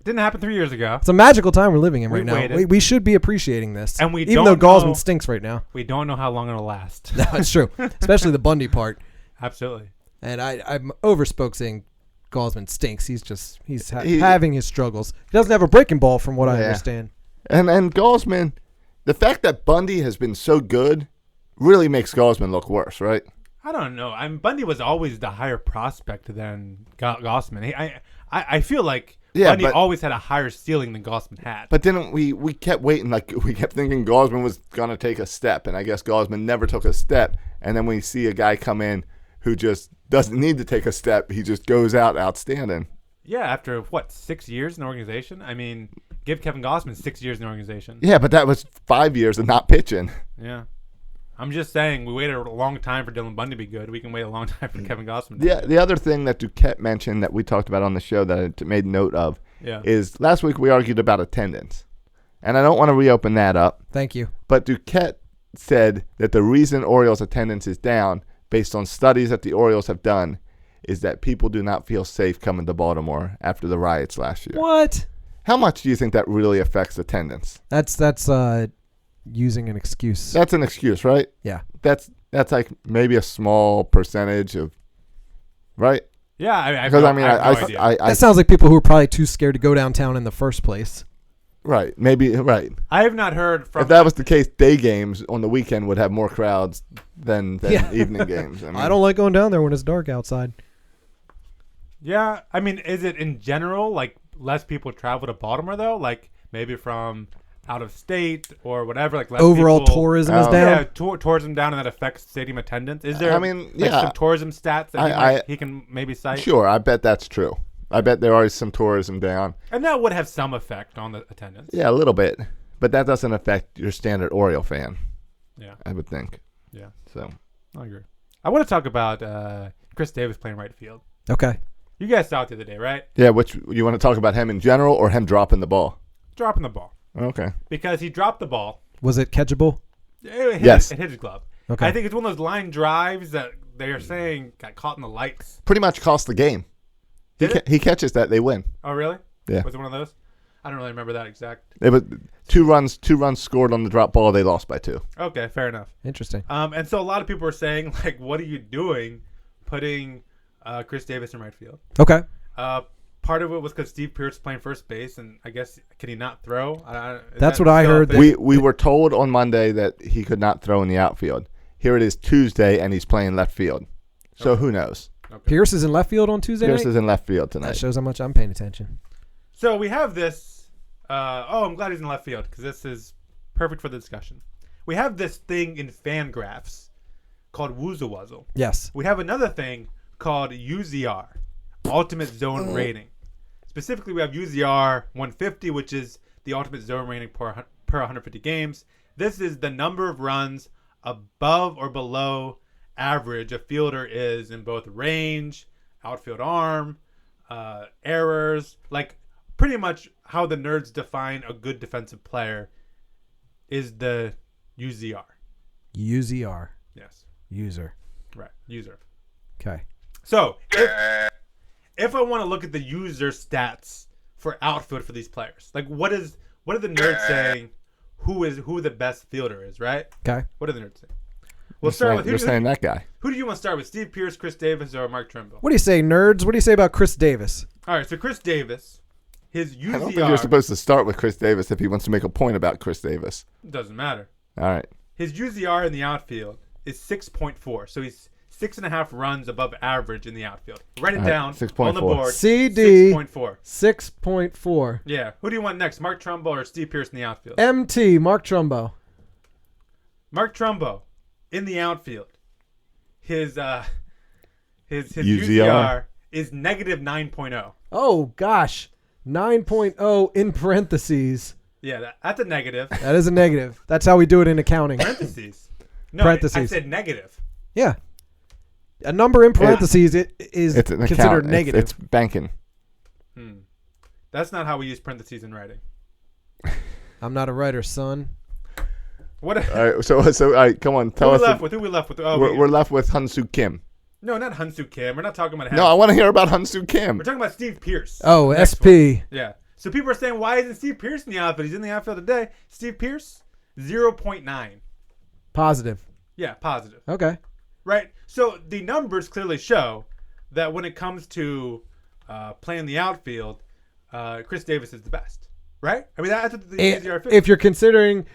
Didn't happen 3 years ago. It's a magical time we're living in right now. waited. We should be appreciating this. And we even though don't Gausman know- stinks right now. We don't know how long it'll last. No, it's true. Especially the Bundy part. Absolutely. And I'm overspoke saying Gausman stinks. He's having his struggles. He doesn't have a breaking ball from what I understand. And Gausman, the fact that Bundy has been so good really makes Gausman look worse, right? I don't know. Bundy was always the higher prospect than Gausman. I feel like Bundy always had a higher ceiling than Gausman had. But then we kept waiting, like we kept thinking Gausman was going to take a step, and I guess Gausman never took a step. And then we see a guy come in who just doesn't need to take a step. He just goes out outstanding. Yeah, after, 6 years in the organization? I mean, give Kevin Gausman 6 years in the organization. Yeah, but that was 5 years of not pitching. Yeah. I'm just saying, we waited a long time for Dylan Bundy to be good. We can wait a long time for Kevin Gausman to be good. The other thing that Duquette mentioned that we talked about on the show that I made note of is last week we argued about attendance. And I don't want to reopen that up. Thank you. But Duquette said that the reason Orioles attendance is down, based on studies that the Orioles have done, is that people do not feel safe coming to Baltimore after the riots last year. What? How much do you think that really affects attendance? That's using an excuse. That's an excuse, right? Yeah. That's like maybe a small percentage of, right? Yeah, Because I have no idea. That sounds like people who are probably too scared to go downtown in the first place. Right. Maybe. Right. I have not heard from. If that was the case, day games on the weekend would have more crowds than Yeah. evening games. I don't like going down there when it's dark outside. Yeah, I mean, is it in general like less people travel to Baltimore though? Like maybe from out of state or whatever. Like less Overall people, tourism is Oh. down. Yeah, tourism down, and that affects stadium attendance. Is there? I mean, like, yeah. some tourism stats that he can maybe cite. Sure, I bet that's true. I bet there are some tourism down. And that would have some effect on the attendance. Yeah, a little bit, but that doesn't affect your standard Oriole fan. Yeah. I would think. Yeah, So I agree. I want to talk about Chris Davis playing right field. Okay. You guys saw it the other day, right? yeah, which you want to talk about him in general or him dropping the ball? Dropping the ball Okay. because he dropped the ball. Was it catchable? It hit, Yes. it hit his glove. Okay. I think it's one of those line drives that they are saying got caught in the lights. Pretty much cost the game. Did it? He catches that, they win. Oh, really? Yeah. Was it one of those? I don't really remember that exact. It was two runs scored on the drop ball. They lost by 2. Okay, fair enough. Interesting. And so a lot of people were saying, like, what are you doing putting Chris Davis in right field? Okay. Part of it was because Steve Pearce playing first base, and I guess, can he not throw? That's what I heard. We were told on Monday that he could not throw in the outfield. Here it is Tuesday, and he's playing left field. So who knows? Pierce is in left field on Tuesday Pierce night? is in left field That tonight. shows how much I'm paying attention. So we have this. I'm glad he's in left field because this is perfect for the discussion. We have this thing in Fangraphs called Woozle. Yes. We have another thing called UZR, Ultimate Zone Rating. Specifically, we have UZR 150, which is the ultimate zone rating per 150 games. This is the number of runs above or below average a fielder is in both range, outfield arm, errors, like pretty much how the nerds define a good defensive player is the UZR. UZR. Yes. User. Right. User. Okay. So if I want to look at the user stats for outfield for these players, like what are the nerds saying who the best fielder is, right? Okay. What are the nerds saying? We'll start with You're saying that guy. who do you want to start with? Steve Pearce, Chris Davis, or Mark Trimble? What do you say, nerds? What do you say about Chris Davis? All right, so Chris Davis, his I don't think you're UZR supposed to start with Chris Davis if he wants to make a point about Chris Davis. doesn't matter. All right. His UZR in the outfield is 6.4, so he's 6.5 runs above average in the outfield. Write it All right, down 6.4. on the board. CD 6.4. 6.4. Yeah. Who do you want next, Mark Trumbo or Steve Pearce in the outfield? MT, Mark Trumbo. Mark Trumbo in the outfield. His UZR UZR is negative 9.0. Oh, gosh. 9.0 in parentheses. Yeah, that's a negative. That is a negative. That's how we do it in accounting. Parentheses. No, Parentheses. I said negative. Yeah. A number in parentheses it is It's an considered account. negative. It's banking. That's not how we use parentheses in writing. I'm not a writer, son. What? All right. So all right. Come on. Tell Who us. we left with? Who we left with? Oh, We're left with Hyun-Soo Kim. no, not Hyun-Soo Kim. We're not talking about him. No, I want to hear about Hyun-Soo Kim. We're talking about Steve Pearce. Oh, Next SP. one. Yeah. So people are saying, why isn't Steve Pearce in the outfield? He's in the outfield today. Steve Pearce, 0.9. Positive. Yeah, positive. Okay. Right? So the numbers clearly show that when it comes to playing the outfield, Chris Davis is the best. Right? I mean, that's what the UZR If you're considering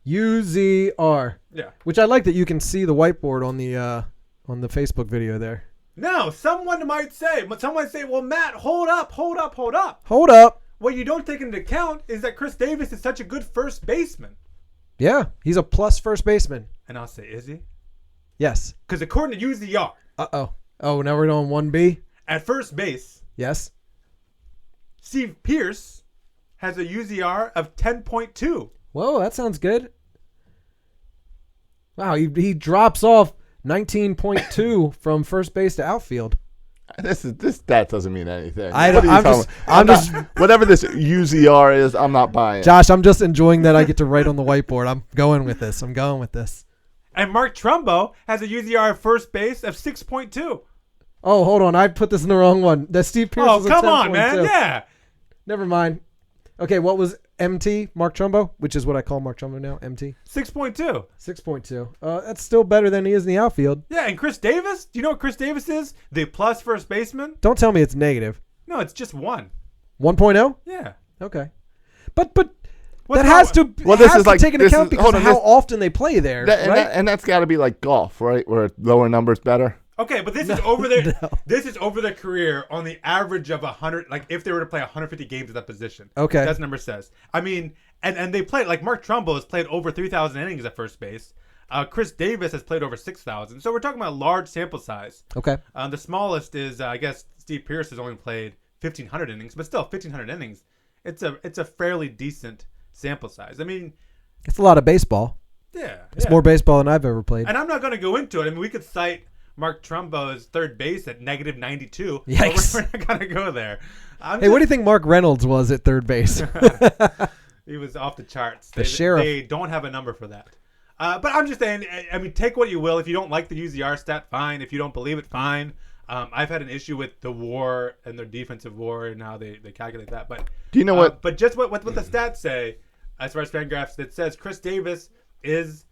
UZR, yeah. which I like that you can see the whiteboard on the Facebook video there. Now, someone might say, well, Matt, hold up. Hold up. What you don't take into account is that Chris Davis is such a good first baseman. Yeah, he's a plus first baseman. And I'll say, is he? Yes. Because according to UZR, Uh-oh. Oh, now we're on 1B? at first base, Yes. Steve Pearce has a UZR of 10.2. Whoa, that sounds good. Wow, he drops off 19.2 from first base to outfield. This stat doesn't mean anything. I What don't- are you I'm talking just- about? I'm just- whatever this UZR is, I'm not buying. Josh, I'm just enjoying that I get to write on the whiteboard. I'm going with this. And Mark Trumbo has a UZR at first base of 6.2. Oh, hold on. I put this in the wrong one. That Steve Pearce Oh, is a come on, 10.2. man. Yeah. Never mind. Okay, what was MT? Mark Trumbo, which is what I call Mark Trumbo now. MT. 6.2. 6.2. That's still better than he is in the outfield. Yeah, and Chris Davis? Do you know what Chris Davis is? The plus first baseman? Don't tell me it's negative. No, it's just 1. 1.0? Yeah. Okay. But That has to Well, this has is to like- take into this account is- because hold of on, how this- often they play there, right? And that's got to be like golf, right? Where lower numbers better. Okay, but this is over their this is over their career on the average of 100. Like if they were to play 150 games at that position. Okay. That's what the number says. I mean, and they played like Mark Trumbo has played over 3,000 innings at first base. Chris Davis has played over 6,000. So we're talking about a large sample size. Okay. The smallest is I guess Steve Pearce has only played 1,500 innings, but still 1,500 innings. It's a fairly decent sample size. I mean, It's a lot of baseball. yeah, It's more baseball than I've ever played. And I'm not going to go into it. I mean, we could cite Mark Trumbo's third base at negative 92. Yikes. But we're not going to go there. Hey, what do you think Mark Reynolds was at third base? He was off the charts. The sheriff. They don't have a number for that. But I'm just saying, I mean, take what you will. If you don't like the UZR stat, fine. If you don't believe it, fine. I've had an issue with the WAR and their defensive WAR and how they calculate that. But Do you know what? But just what the stats say, as far as Fangraphs, it says Chris Davis is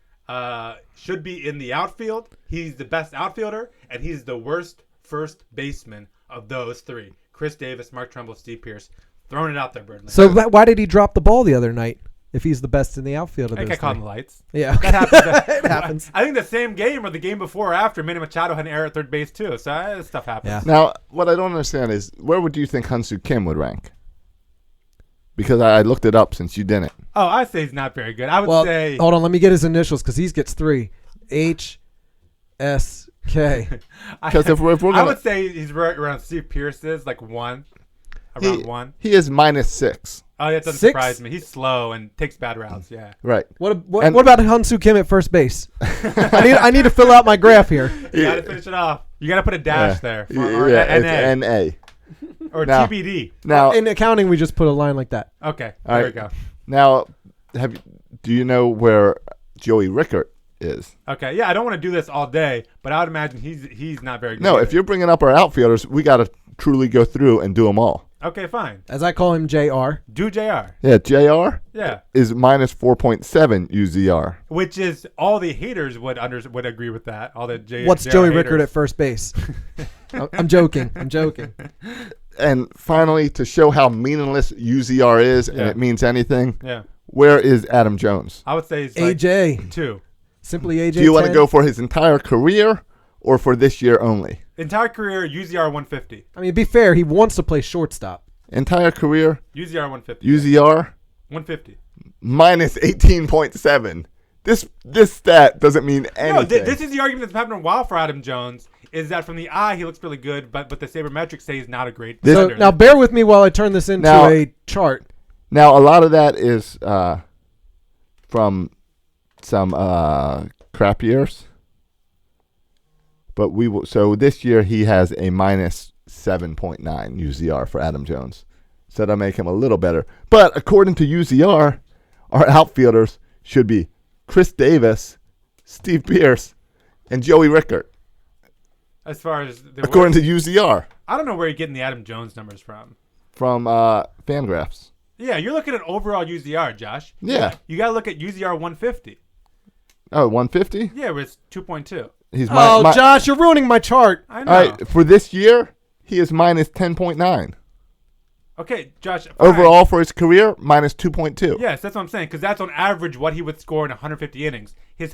should be in the outfield. He's the best outfielder, and he's the worst first baseman of those three. Chris Davis, Mark Trumbo, Steve Pearce. Throwing it out there, Burnley. So why did he drop the ball the other night if he's the best in the outfield of I those got caught in three? the lights. Yeah. That happens. It happens. I think the same game or the game before or after, Manny Machado had an error at third base too. So that stuff happens. Yeah. Now, what I don't understand is where would you think Hyun-Soo Kim would rank? Because I looked it up since you didn't. Oh, I'd say he's not very good. I would Well, say. hold on. Let me get his initials because he gets 3. H-S-K. Because if we're I gonna, would say he's right around Steve Pearce's, like 1. Around 1. he is -6. Oh, that doesn't 6? surprise me. He's slow and takes bad routes. Yeah. Right. What And- about Hyun-Soo Kim at first base? I need to fill out my graph here. You got to finish it off. You got to put a dash there. Or Yeah, NA. it's N-A. Or Now- TBD. Now, In accounting, we just put a line like that. Okay. All There right. we go. now, do you know where Joey Rickert is? Okay. Yeah, I don't want to do this all day, but I would imagine he's not very good. No, either. if you're bringing up our outfielders, we got to truly go through and do them all. Okay, fine. As I call him, JR. Do JR. Yeah, JR Yeah. is -4.7 UZR. Which is all the haters would agree with that. All the What's JR Joey haters. Rickert at first base? I'm joking. I'm joking. And finally, to show how meaningless UZR is and Yeah. it means anything, Yeah. where is Adam Jones? I would say he's like AJ. 2. Simply AJ. Do you want to 10? go for his entire career or for this year only? Entire career, UZR 150. I mean, be fair. He wants to play shortstop. Entire career, UZR 150. UZR 150. -18.7. This stat doesn't mean anything. No, this is the argument that's happened a while for Adam Jones, is that from the eye he looks really good, but the sabermetrics say he's not a great This- So defender. now bear with me while I turn this into Now- a chart. Now, a lot of that is from some crap years. But so this year he has a -7.9 UZR for Adam Jones. So that'll make him a little better. But according to UZR, our outfielders should be Chris Davis, Steve Pearce, and Joey Rickert. As far as the According to UZR I don't know where you're getting the Adam Jones numbers from. from Fangraphs. Yeah, you're looking at overall UZR, Josh. Yeah. You got to look at UZR 150. Oh, 150? Yeah, where it's 2.2. He's Josh, you're ruining my chart. I know. All right, for this year, he is -10.9. Okay, Josh. fine. Overall for his career, -2.2. Yes, that's what I'm saying. Because that's on average what he would score in 150 innings. The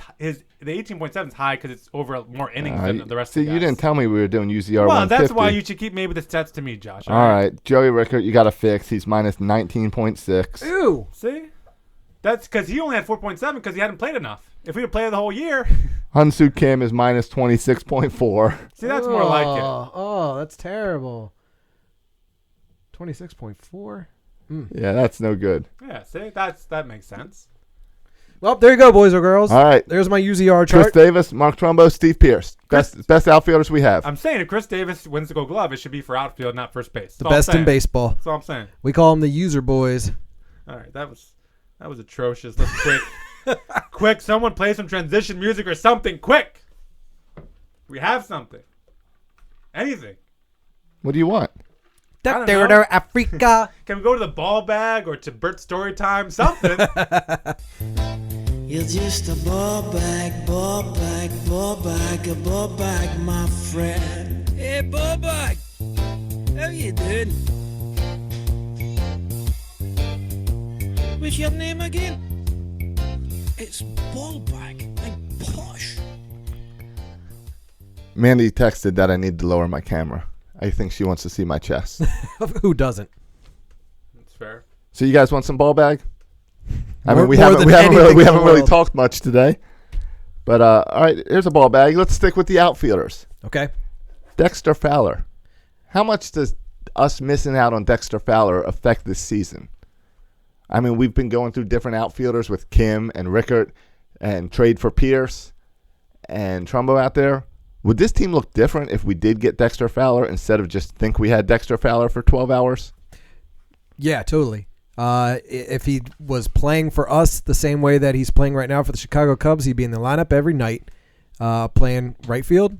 18.7 is high because it's over more innings than the rest See, of the guys. you didn't tell me we were doing UZR Well, 150. that's why you should keep maybe the stats to me, Josh. All right, Joey Rickert, you got to fix. He's -19.6. Ew. See? That's because he only had 4.7 because he hadn't played enough. If we had played the whole year, Hyun-Soo Kim is -26.4. see, that's more like it. Oh, that's terrible. 26.4. Yeah, that's no good. Yeah, see, that makes sense. Well, there you go, boys or girls. All right. There's my UZR Chris chart. Davis, Mark Trumbo, Steve Pearce. Best outfielders we have. I'm saying if Chris Davis wins the Gold Glove, it should be for outfield, not first base. The best in baseball. That's all I'm saying. We call them the user boys. All right, that was atrocious. Let's quick, someone play some transition music or something, quick. We have something. Anything. What do you want? I don't know. Africa. Can we go to the ball bag or to Bert's story time? Something. You're just a ball bag, my friend. Hey, ball bag. How you doing? was your name again? It's Ballbag. I'm posh. Mandy texted that I need to lower my camera. I think she wants to see my chest. Who doesn't? That's fair. So you guys want some ball bag? I More- mean, we more haven't than we haven't really, anything we in the haven't really world. talked much today. But all right, here's a ball bag. Let's stick with the outfielders. Okay. Dexter Fowler. How much does us missing out on Dexter Fowler affect this season? I mean, we've been going through different outfielders with Kim and Rickert and trade for Pierce and Trumbo out there. Would this team look different if we did get Dexter Fowler instead of just think we had Dexter Fowler for 12 hours? Yeah, totally. If he was playing for us the same way that he's playing right now for the Chicago Cubs, he'd be in the lineup every night, playing right field,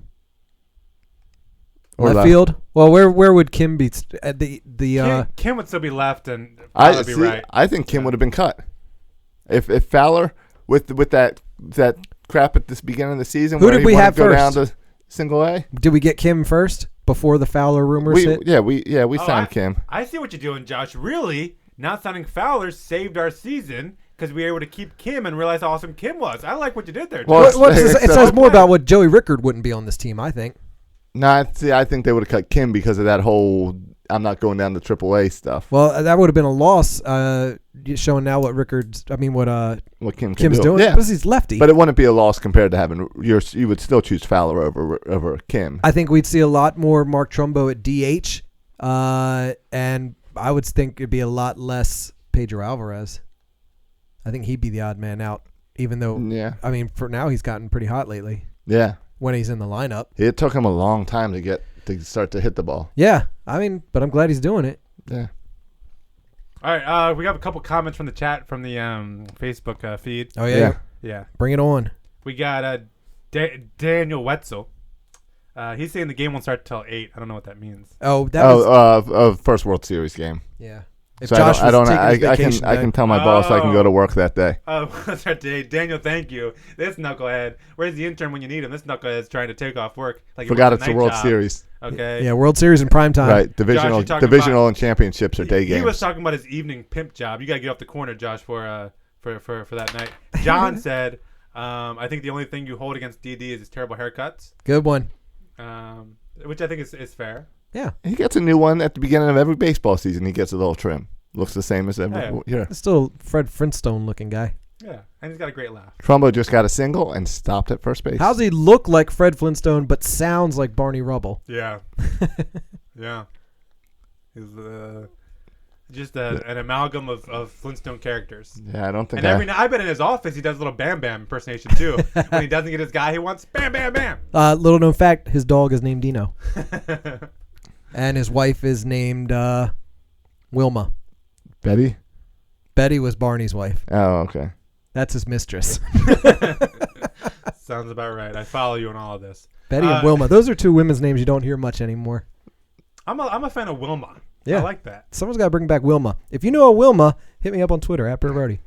Or left field. Well, where would Kim be? At Kim would still be left and I Fowler be see. right. I think Kim would have been cut if Fowler with that crap at this beginning of the season. Who where did he we wanted have to go down first? to single A. Did we get Kim first before the Fowler rumors hit? We Oh, signed Kim. I see what you're doing, Josh. Really, not signing Fowler saved our season because we were able to keep Kim and realize how awesome Kim was. I like what you did there, Josh. Well, It says more about what Joey Rickard wouldn't be on this team, I think. No, I think they would have cut Kim because of that whole I'm not going down to AAA stuff. Well, that would have been a loss, showing now what What Kim can Kim's do. doing. Yeah. Because he's lefty. But it wouldn't be a loss compared to having you would still choose Fowler over Kim. I think we'd see a lot more Mark Trumbo at DH, and I would think it'd be a lot less Pedro Alvarez. I think he'd be the odd man out, even though, Yeah. I mean, for now he's gotten pretty hot lately Yeah. when he's in the lineup. It took him a long time to start to hit the ball. Yeah, I mean, but I'm glad he's doing it. Yeah. All right, we got a couple comments from the chat from the Facebook feed. Oh, yeah. Yeah, Bring it on. we got Daniel Wetzel. He's saying the game won't start till 8. I don't know what that means. Oh, that was, First World Series game. yeah. If So Josh I was don't. taking his I vacation can. I day. can tell my boss I can go to work that day. Oh, that's right, Daniel. Thank you. This knucklehead. Where's the intern when you need him? This knucklehead's trying to take off work. Like he Forgot works it's the night World job. Series. Okay. Yeah, World Series in prime time. Right. Divisional. you're talking Divisional and championships are day He was games. talking about his evening pimp job. You gotta get off the corner, Josh, for that night. John said, "I think the only thing you hold against DD is his terrible haircuts," Good one. which I think is fair. Yeah. He gets a new one at the beginning of every baseball season. He gets a little trim. Looks the same as every. Yeah. Yeah. Still Fred Flintstone looking guy. Yeah, and he's got a great laugh. Trumbo just got a single and stopped at first base. How's he look like Fred Flintstone but sounds like Barney Rubble? Yeah, yeah. He's just an amalgam of Flintstone characters. Yeah, I don't think. And every night, I bet in his office he does a little Bam Bam impersonation too. When he doesn't get his guy he wants, Bam Bam Bam. Little known fact, his dog is named Dino. And his wife is named Wilma. Betty. Betty was Barney's wife. Oh, okay. That's his mistress. Sounds about right. I follow you on all of this. Betty and Wilma. Those are two women's names you don't hear much anymore. I'm a fan of Wilma. Yeah. I like that. Someone's got to bring back Wilma. If you know a Wilma, hit me up on Twitter, @Brody.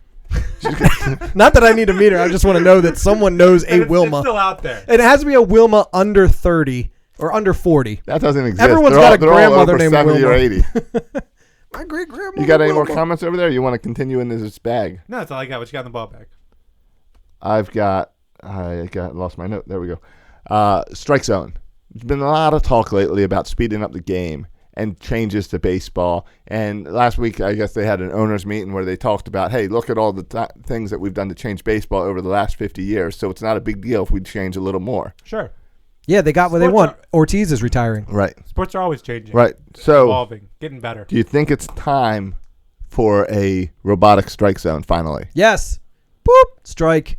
Not that I need to meet her. I just want to know that someone knows a And it's Wilma. still out there. It has to be a Wilma under 30 or under 40. That doesn't exist. Everyone's They're got all- a they're all grandmother over named 70 or Wilma. 80. My great grandma. You got any more comments over there? You want to continue in this bag? No, that's all I got. What you got in the ball bag? I lost my note. There we go. Strike zone. There's been a lot of talk lately about speeding up the game and changes to baseball. And last week, I guess they had an owners meeting where they talked about, hey, look at all the things that we've done to change baseball over the last 50 years. So it's not a big deal if we change a little more. Sure. Yeah, they got what they Sports want. are- Ortiz is retiring. Right. Sports are always changing. Right. So Evolving. Getting better. do you think it's time for a robotic strike zone finally? Yes. Boop. Strike.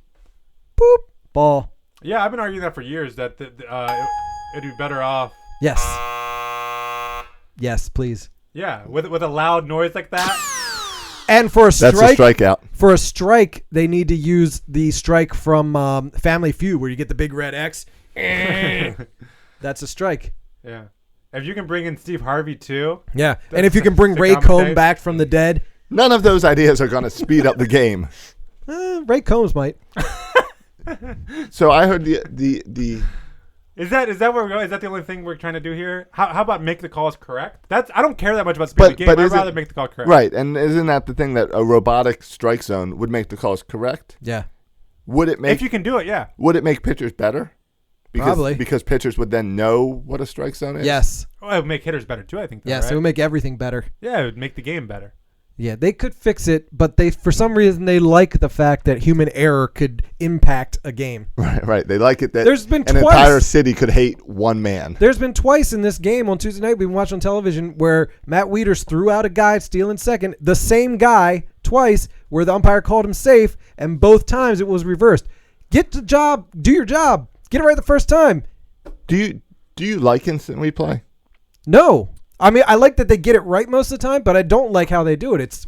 Boop. Ball. Yeah, I've been arguing that for years that it'd be better off. Yes. Yes, please. Yeah, with a loud noise like that. And for a strike, That's a strikeout. For a strike, they need to use the strike from Family Feud, where you get the big red X. That's a strike. Yeah. If you can bring in Steve Harvey too. Yeah, and if you can bring to Ray Combs commentate. back from the dead, None of those ideas are going to speed up the game. Ray Combs might. So I heard the Is that where we're going? Is that the only thing we're trying to do here? How about make the calls correct? I don't care that much about speed of the game. I'd rather make the call correct. Right, and isn't that the thing that a robotic strike zone would make the calls correct? Yeah. Would it make If you can do it, yeah. Would it make pitchers better? Probably. Because pitchers would then know what a strike zone is? Yes. Well, it would make hitters better too, I think. Yes, right? it would make everything better. Yeah, it would make the game better. Yeah, they could fix it, but for some reason they like the fact that human error could impact a game. Right. They like it that There's been an twice. entire city could hate one man. There's been twice in this game on Tuesday night we've been watching on television where Matt Wieters threw out a guy stealing second, the same guy twice, where the umpire called him safe, and both times it was reversed. Get the job, do your job, get it right the first time. Do you like instant replay? No. I mean, I like that they get it right most of the time, but I don't like how they do it. It's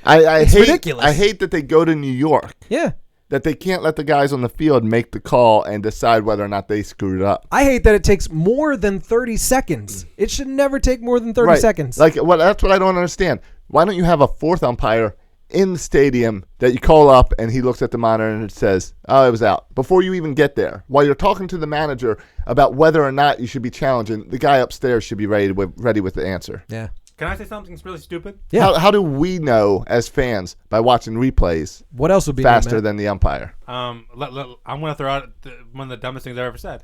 ridiculous. I hate that they go to New York. Yeah. That they can't let the guys on the field make the call and decide whether or not they screwed up. I hate that it takes more than 30 seconds. It should never take more than 30 seconds. That's what I don't understand. Why don't you have a fourth umpire in the stadium that you call up and he looks at the monitor and it says, oh, it was out, before you even get there? While you're talking to the manager about whether or not you should be challenging, the guy upstairs should be ready with the answer. Yeah. Can I say something really stupid? Yeah. How do we know as fans by watching replays What else would be faster than the umpire? I'm going to throw out one of the dumbest things I've ever said.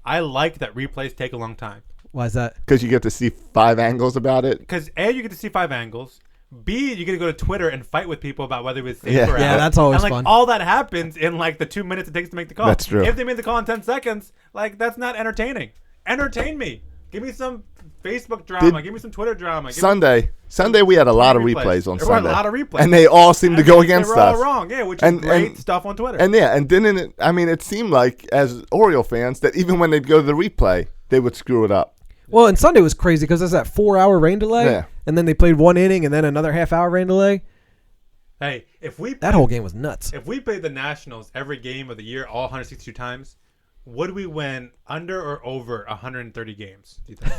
I like that replays take a long time. Why is that? Because you get to see 5 angles about it. Because A, you get to see 5 angles. B, you get to go to Twitter and fight with people about whether it was safe or out. Yeah, that's always and, fun. All that happens in the 2 minutes it takes to make the call. That's true. If they made the call in 10 seconds, that's not entertaining. Entertain me. Give me some Facebook drama. Give me some Twitter drama. Sunday we had a lot of replays on There were Sunday. a lot of replays. And they all seemed to go against they were us. all wrong, yeah, which is great stuff on Twitter. And didn't it, it seemed like, as Oriole fans, that even when they'd go to the replay, they would screw it up. Well, and Sunday was crazy because there's that 4-hour rain delay. Yeah. And then they played 1 inning and then another half-hour rain delay. Hey, that whole game was nuts. If we played the Nationals every game of the year, all 162 times, would we win under or over 130 games, do you think?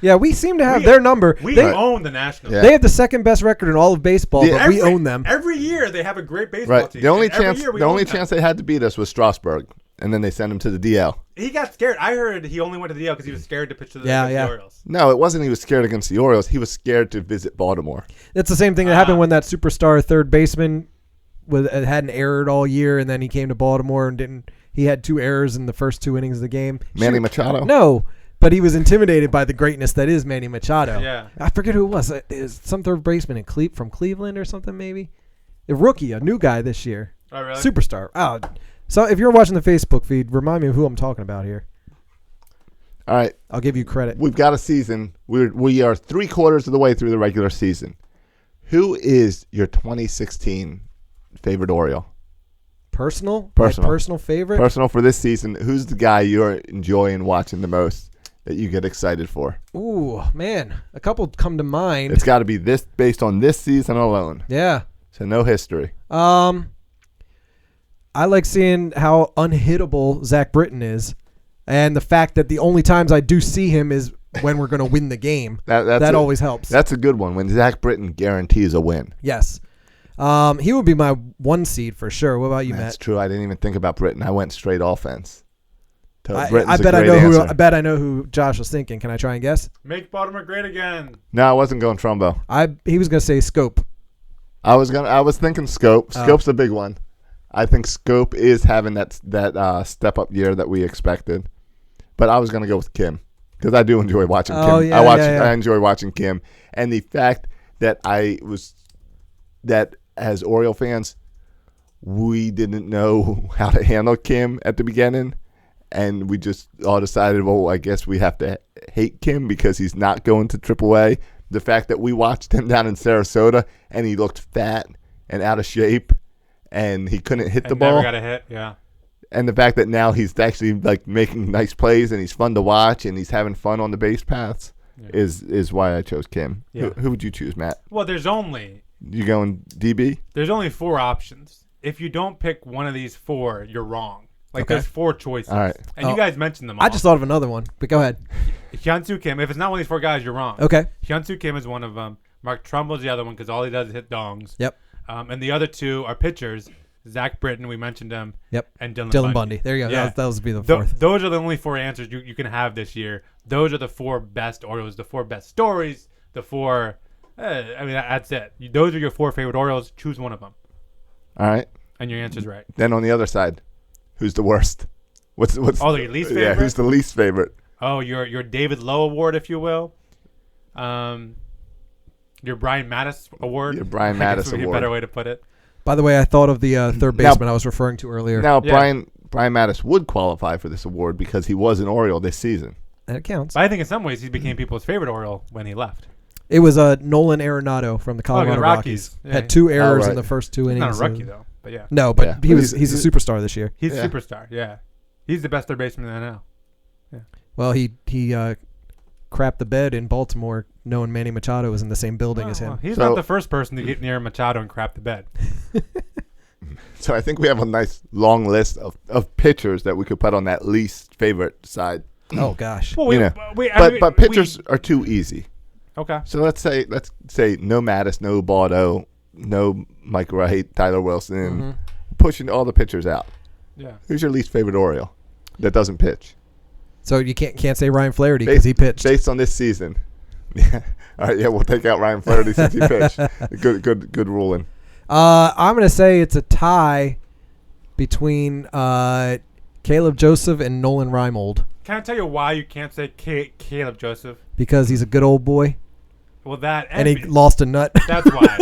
Yeah, we seem to have their number. We own the Nationals. Yeah. They have the second best record in all of baseball, but we own them. Every year they have a great baseball team. The only And chance they had to beat us was Strasburg, and then they sent him to the DL. He got scared. I heard he only went to the DL because he was scared to pitch to the Orioles. No, it wasn't he was scared against the Orioles. He was scared to visit Baltimore. It's the same thing that happened when that superstar third baseman hadn't errored all year, and then he came to Baltimore and didn't. He had 2 errors in the first 2 innings of the game. Manny Machado? No, but he was intimidated by the greatness that is Manny Machado. Yeah. I forget who it was. It was some third baseman from Cleveland or something, maybe. A rookie, a new guy this year. Oh, really? Superstar. Oh, so if you're watching the Facebook feed, remind me of who I'm talking about here. All right. I'll give you credit. We've got a season. We are 3/4 of the way through the regular season. Who is your 2016 favorite Oriole? Personal? Personal. My personal favorite? Personal for this season. Who's the guy you're enjoying watching the most that you get excited for? Ooh, man. A couple come to mind. It's got to be this based on this season alone. Yeah. So no history. I like seeing how unhittable Zach Britton is, and the fact that the only times I do see him is when we're going to win the game. That always helps. That's a good one. When Zach Britton guarantees a win. Yes. He would be my 1 seed for sure. What about you, That's Matt? true. I didn't even think about Britton. I went straight offense. I Britton's bet a I great know who. answer. I bet I know who Josh was thinking. Can I try and guess? Make Baltimore great again. No, I wasn't going Trumbo. He was going to say Scope. I was thinking Scope. Scope's a big one. I think Scope is having that step up year that we expected. But I was going to go with Kim because I do enjoy watching Kim. Yeah, I enjoy watching Kim, and the fact that as Oriole fans, we didn't know how to handle Kim at the beginning, and we just all decided, well, I guess we have to hate Kim because he's not going to AAA. The fact that we watched him down in Sarasota and he looked fat and out of shape and he couldn't hit the ball. Never got a hit, yeah. And the fact that now he's actually making nice plays and he's fun to watch and he's having fun on the base paths is why I chose Kim. Yeah. Who would you choose, Matt? Well, there's only You going DB? 4 options. If you don't pick one of these 4, you're wrong. Okay. There's 4 choices. All right. And you guys mentioned them all. I just thought of another one, but go ahead. Hyunsoo Kim. If it's not one of these 4 guys, you're wrong. Okay. Hyunsoo Kim is one of them. Mark Trumbull's the other one because all he does is hit dongs. Yep. And the other 2 are pitchers. Zach Britton, we mentioned him. Yep. And Dylan Bundy. There you go. Yeah. That was be the fourth. Those are the only 4 answers you can have this year. Those are the 4 best Orioles, the 4 best stories, the 4. That's it. Those are your 4 favorite Orioles. Choose one of them. All right. And your answer's right. Then on the other side, who's the worst? What's your least favorite? Yeah, who's the least favorite? Oh, your David Lowe Award, if you will. Your Brian Mattis Award. Your Brian Mattis would be a Award. better way to put it. By the way, I thought of the third baseman I was referring to earlier. Now, Yeah. Brian Mattis would qualify for this award because he was an Oriole this season. That counts. But I think in some ways he became people's favorite Oriole when he left. It was Nolan Arenado from the Colorado Rockies. Yeah. Had 2 errors right. in the first 2 innings. He's not a rookie, though. But yeah. No, but Yeah. he's a superstar this year. He's Yeah. a superstar, yeah. He's the best third baseman in the NL. Well, he crapped the bed in Baltimore knowing Manny Machado was in the same building as him. Well, he's So- not the first person to get near Machado and crap the bed. So I think we have a nice long list of pitchers that we could put on that least favorite side. Oh, gosh. Well, But pitchers are too easy. Okay. So let's say no Mattis, no Baldo, no Mike Wright, Tyler Wilson, Mm-hmm. pushing all the pitchers out. Yeah. Who's your least favorite Oriole that doesn't pitch? So you can't say Ryan Flaherty because he pitched. Based on this season. Yeah. All right, yeah, we'll take out Ryan Flaherty since he pitched. Good ruling. I'm going to say it's a tie between Caleb Joseph and Nolan Reimold Can I tell you why you can't say Caleb Joseph? because he's a good old boy Well, that and he lost a nut. That's why.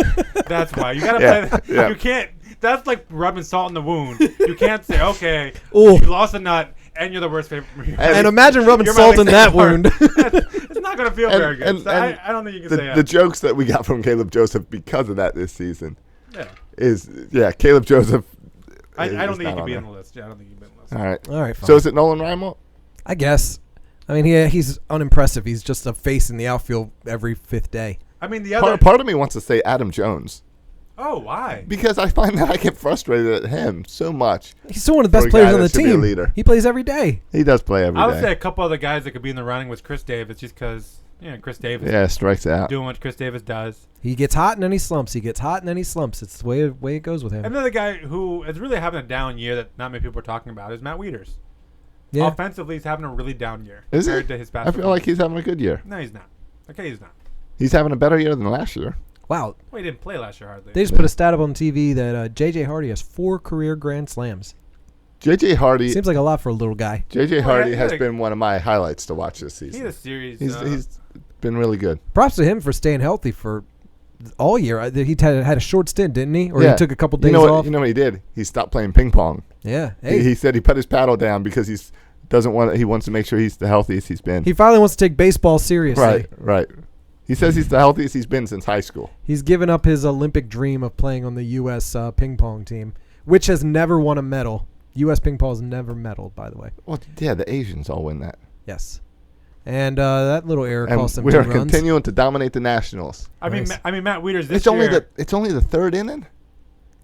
That's why. You gotta Yeah, play. yeah. You can't. That's like rubbing salt in the wound. You can't say, okay, Ooh. you lost a nut and you're the worst favorite. And imagine rubbing You're my salt in least that favorite wound. part. It's not gonna feel very good. So and I don't think you can say the that. jokes that we got from Caleb Joseph because of that this season Yeah. is Caleb Joseph. I don't is think he not could on be there. on the list. Yeah, I don't think he can be on the list. All right. All right, fine. So is it Nolan Reimold? I guess. I mean, he's unimpressive. He's just a face in the outfield every 5th day. I mean, the other. Part of me wants to say Adam Jones Oh, why? because I find that I get frustrated at him so much. He's still one of the For best a guy players on the that should be a team. leader. He plays every day. He does play every I would day. say a couple other guys that could be in the running was Chris Davis, just because Chris Davis Yeah, strikes out. doing what Chris Davis does. He gets hot and then he slumps. He gets hot and then he slumps. It's the way it goes with him. Another guy who is really having a down year that not many people are talking about is Matt Wieters. Yeah. Offensively, he's having a really down year Is compared he? to his past. I feel like he's having a good year. No, he's not. Okay, he's not. He's having a better year than last year. Wow. Well, he didn't play last year hardly. They just put a stat up on TV that J.J. Hardy has 4 career grand slams. J.J. Hardy. Seems like a lot for a little guy. J.J. Well, Hardy yeah, has like- been one of my highlights to watch this He season. had a series. He's been really good. Props to him for staying healthy for all year. He had a short stint, didn't he? Or Yeah. he took a couple days you know off. You know what he did? He stopped playing ping pong. Yeah. He, Hey, he said he put his paddle down because he wants to make sure he's the healthiest he's been. he finally wants to take baseball seriously. Right. He says he's the healthiest he's been since high school. He's given up his Olympic dream of playing on the U.S. Ping pong team, which has never won a medal. U.S. ping pong has never medaled, by the way. Well, yeah, the Asians all win that. Yes. And that little error And cost them we 2 are runs. continuing to dominate the Nationals. I mean, Nice. Matt Wieters this It's only year. the 3rd inning.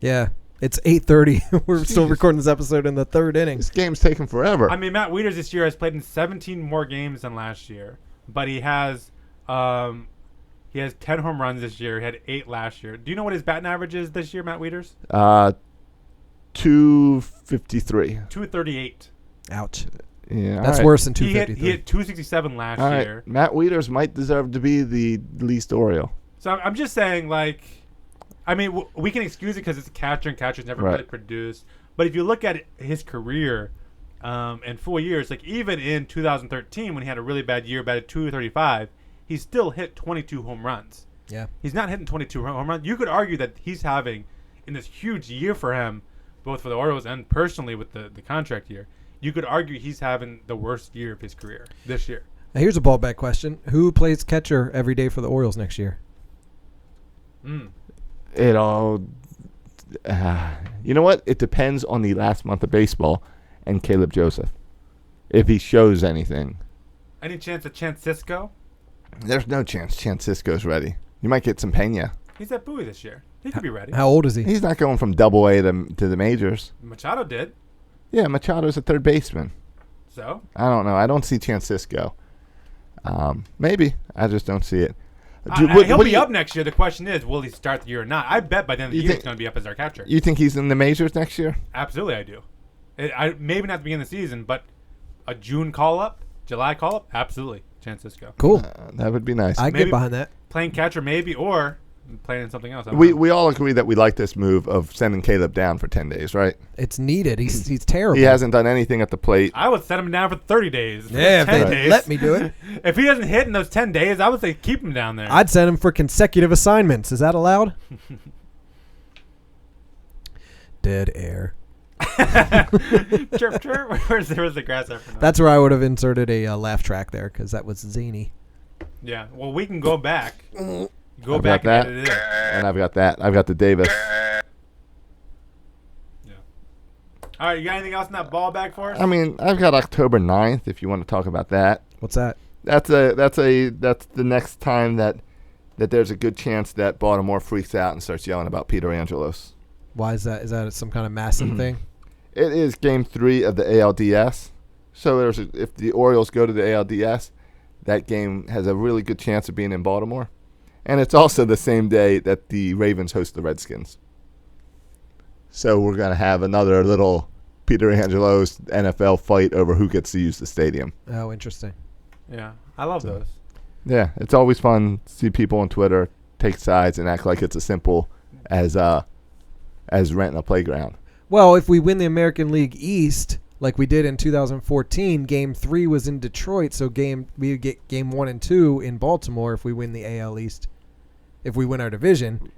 Yeah. It's 8:30. We're still Jeez. recording this episode in the 3rd inning. This game's taking forever. I mean, Matt Wieters this year has played in 17 more games than last year, but he has 10 home runs this year. He had 8 last year. Do you know what his batting average is this year, Matt Wieters? 253. 238. Ouch. Yeah, That's all right. worse than He 253. hit 267 last All right. year. Matt Wieters might deserve to be the least Oriole. So I'm just saying, like, I mean, we can excuse it because it's a catcher and catchers never Right. really produced. But if you look at his career in full years, like even in 2013 when he had a really bad year, batted 235, he still hit 22 home runs. Yeah. He's not hitting 22 home runs. You could argue that he's having, in this huge year for him, both for the Orioles and personally with the contract year, you could argue he's having the worst year of his career this year. Now, here's a ball back question. Who plays catcher every day for the Orioles next year? It all. You know what? It depends on the last month of baseball and Caleb Joseph. If he shows anything. Any chance of Chance Cisco? There's no chance Chance Cisco's ready. You might get some Pena. He's at Bowie this year. He could be ready. How old is he? He's not going from Double-A to the majors. Machado did. Yeah, Machado's a third baseman. So? I don't know. I don't see Chance Cisco. Maybe. I just don't see it. He'll be up next year. The question is, will he start the year or not? I bet by the end of the year he's going to be up as our catcher. You think he's in the majors next year? Absolutely, I do. Maybe not at the beginning of the season, but a June call-up, July call-up, absolutely. Francisco. Cool. That would be nice. I get behind that. Playing catcher maybe, or playing in something else. We all agree that we like this move of sending Caleb down for 10 days, right? It's needed. He's terrible. He hasn't done anything at the plate. I would set him down for 30 days. Yeah, 10 days. Let me do it. If he doesn't hit in those 10 days, I would say keep him down there. I'd send him for consecutive assignments. Is that allowed? Dead air. Chirp, chirp. Where's the grass after that? That's where I would have inserted a laugh track there because that was zany. Yeah. Well, we can go back. I've got that, and edit it in. and I've got that. I've got the Davis. Yeah. All right. You got anything else in that ball bag for us? I mean, I've got October 9th if you want to talk about that. What's that? That's the next time that there's a good chance that Baltimore freaks out and starts yelling about Peter Angelos. Why is that? Is that some kind of massive thing? It is Game 3 of the ALDS. So if the Orioles go to the ALDS, that game has a really good chance of being in Baltimore. And it's also the same day that the Ravens host the Redskins. So we're going to have another little Peter Angelos NFL fight over who gets to use the stadium. Oh, interesting. Yeah. I love those. Yeah, it's always fun to see people on Twitter take sides and act like it's as simple as renting a playground. Well, if we win the American League East, like we did in 2014, Game 3 was in Detroit, so we get Game 1 and 2 in Baltimore if we win the AL East. If we win our division,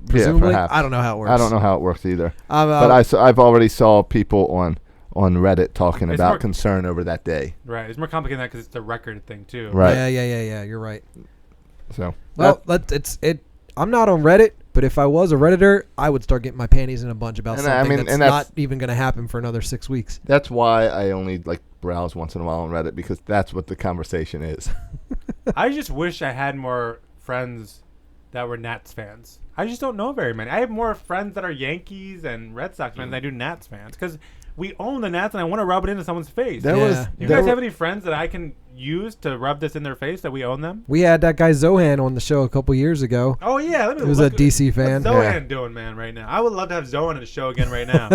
presumably. Yeah, perhaps. I don't know how it works. I don't know how it works either. But I've already saw people on Reddit talking It's about more concern over that day. Right. It's more complicated than that because it's the record thing, too. Right. Yeah. You're right. So Well, I'm not on Reddit, but if I was a Redditor, I would start getting my panties in a bunch about something that's not even going to happen for another 6 weeks. that's why I only browse once in a while on Reddit, because that's what the conversation is. I just wish I had more friends that were Nats fans. I just don't know very many. I have more friends that are Yankees and Red Sox fans than I do Nats fans because we own the Nats and I want to rub it into someone's face. You guys have any friends that I can use to rub this in their face that we own them? We had that guy Zohan on the show a couple years ago. Oh, yeah. He was a DC fan. What's Zohan doing, man, right now? I would love to have Zohan on the show again right now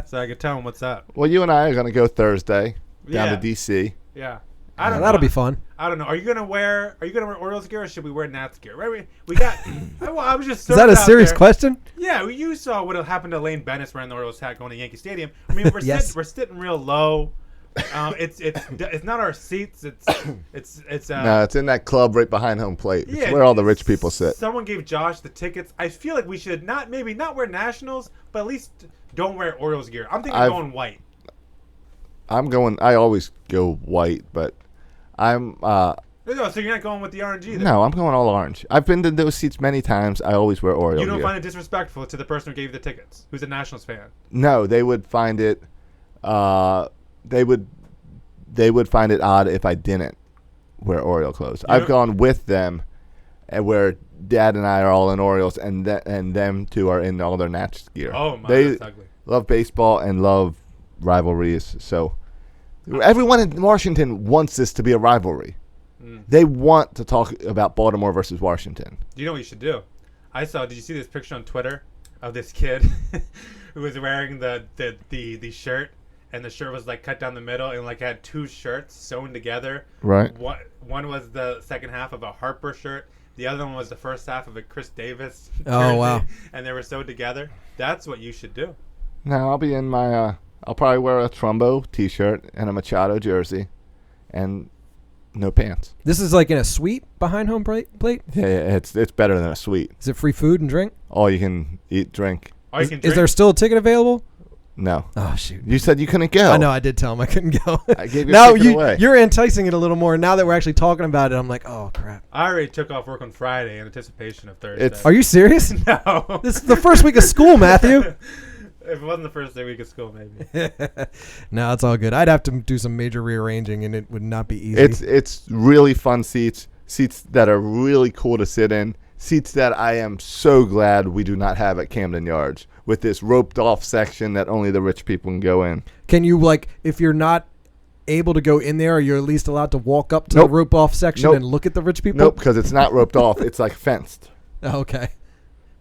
so I could tell him what's up. Well, you and I are going to go Thursday down Yeah. to DC. Yeah. I don't know. That'll be fun. I don't know. Are you gonna wear Orioles gear or should we wear Nats gear? Right? We got. I was just. Is that a serious question? Yeah. You saw what happened to Lane Bennis wearing the Orioles hat going to Yankee Stadium. I mean, we're Yes. we're sitting real low. It's not our seats. It's No, it's in that club right behind home plate. It's where all the rich people sit. Someone gave Josh the tickets. I feel like we should not wear Nationals, but at least don't wear Orioles gear. I'm thinking going white. I always go white, but I'm. No, so you're not going with the orange either. No, I'm going all orange. I've been to those seats many times. I always wear Orioles You don't gear. find it disrespectful to the person who gave you the tickets, who's a Nationals fan? No, they would find it. They would find it odd if I didn't wear Oriole clothes. I've gone with them, and where Dad and I are all in Orioles, and them two are in all their Nats gear. Oh my, they that's ugly. Love baseball and love rivalries. So everyone in Washington wants this to be a rivalry. They want to talk about Baltimore versus Washington. Do you know what you should do? Did you see this picture on Twitter of this kid who was wearing the shirt, and the shirt was cut down the middle and had two shirts sewn together. Right. One was the second half of a Harper shirt. The other one was the first half of a Chris Davis jersey. Oh, wow. And they were sewed together. That's what you should do. Now I'll be in my. I'll probably wear a Trumbo T-shirt and a Machado jersey, and no pants. This is in a suite behind home plate? Yeah, it's better than a suite. Is it free food and drink? All you can eat, drink. All you can drink. Is there still a ticket available? No. Oh, shoot. You said you couldn't go. I know. I did tell him I couldn't go. I gave you now a ticket away. You're enticing it a little more. Now that we're actually talking about it, I'm like, oh, crap. I already took off work on Friday in anticipation of Thursday. Are you serious? No. This is the first week of school, Matthew. If it wasn't the first day week of school, maybe. No, it's all good. I'd have to do some major rearranging, and it would not be easy. It's really fun seats that are really cool to sit in, seats that I am so glad we do not have at Camden Yards, with this roped off section that only the rich people can go in. Can you, if you're not able to go in there, or you're at least allowed to walk up to Nope. the rope off section Nope. and look at the rich people? Nope, because it's not roped off. It's like fenced. Oh, okay.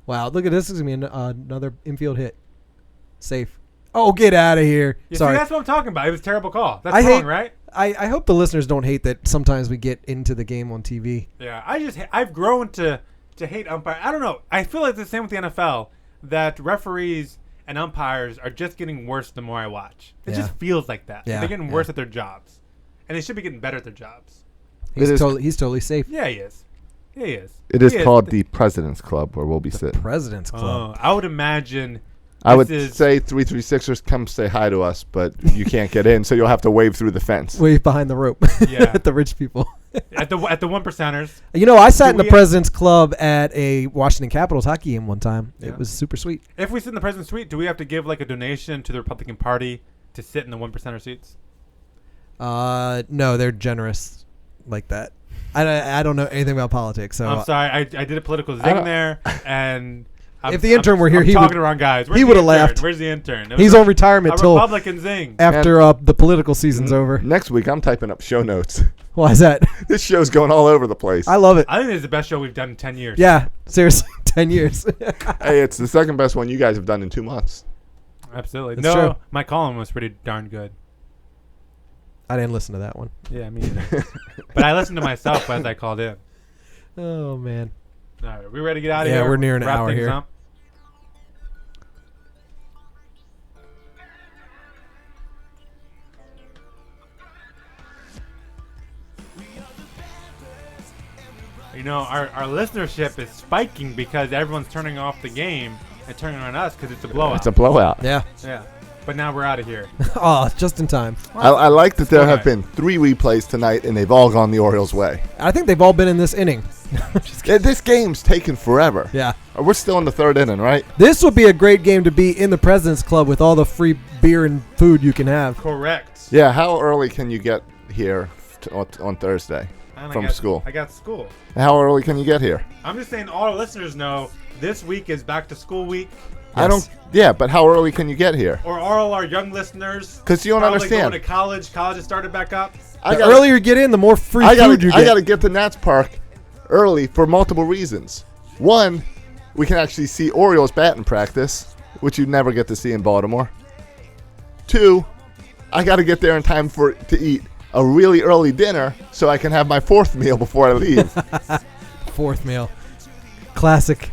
Wow, look at this. This is going to be another infield hit. Safe. Oh, get out of here. You Sorry. see, that's what I'm talking about. It was a terrible call. That's I wrong, hate- right? I hope the listeners don't hate that sometimes we get into the game on TV. Yeah, I've grown to hate umpire. I don't know. I feel like it's the same with the NFL, that referees and umpires are just getting worse the more I watch. It Yeah. just feels like that. Yeah, They're getting yeah. worse at their jobs, and they should be getting better at their jobs. He's is- totally safe. Yeah, he is. Yeah, he is. It is He called the President's Club, where we'll be sitting. President's Club. Oh, I would imagine. I would this is- say 336ers, come say hi to us, but you can't get in, so you'll have to wave through the fence. Wave behind the rope. Yeah. At the rich people. at the 1%ers. You know, I sat in Do the we- President's Club at a Washington Capitals hockey game one time. Yeah. It was super sweet. If we sit in the president's suite, do we have to give like a donation to the Republican Party to sit in the 1%er seats? No, they're generous like that. I don't know anything about politics, so I'm sorry, I did a political I zing don't- there, and If the intern were here, I'm he talking would- to wrong guys. Where's he the would've intern? laughed. Where's the intern? It was he's a- on retirement a till Republican zing. after the political season's over. Next week, I'm typing up show notes. Why is that? This show's going all over the place. I love it. I think this is the best show we've done in 10 years. Yeah, seriously, 10 years. Hey, it's the second best one you guys have done in 2 months. Absolutely. That's No, true. my column was pretty darn good. I didn't listen to that one. Yeah, me either. But I listened to myself as I called in. Oh man. All right, we ready to get out of Yeah, here? we're near an Wrap hour things here. up? You know, our listenership is spiking because everyone's turning off the game and turning on us because it's a blowout. It's a blowout. Yeah. Yeah. But now we're out of here. Oh, just in time. I like that there Okay. have been 3 replays tonight, and they've all gone the Orioles' way. I think they've all been in this inning. Just kidding. This game's taken forever. Yeah. We're still in the 3rd inning, right? This would be a great game to be in the President's Club with all the free beer and food you can have. Correct. Yeah, how early can you get here on Thursday And from I got, school? I got school. How early can you get here? I'm just saying all our listeners know this week is back to school week. I don't. Yeah, but how early can you get here? Or all our young listeners. 'Cause you don't probably understand. Going to college. College has started back up. I The gotta- earlier you get in, the more free I food you get. gotta get to Nats Park early for multiple reasons. One, we can actually see Orioles batting practice, which you never get to see in Baltimore. 2, I gotta get there in time to eat a really early dinner so I can have my 4th meal before I leave. Fourth meal. Classic.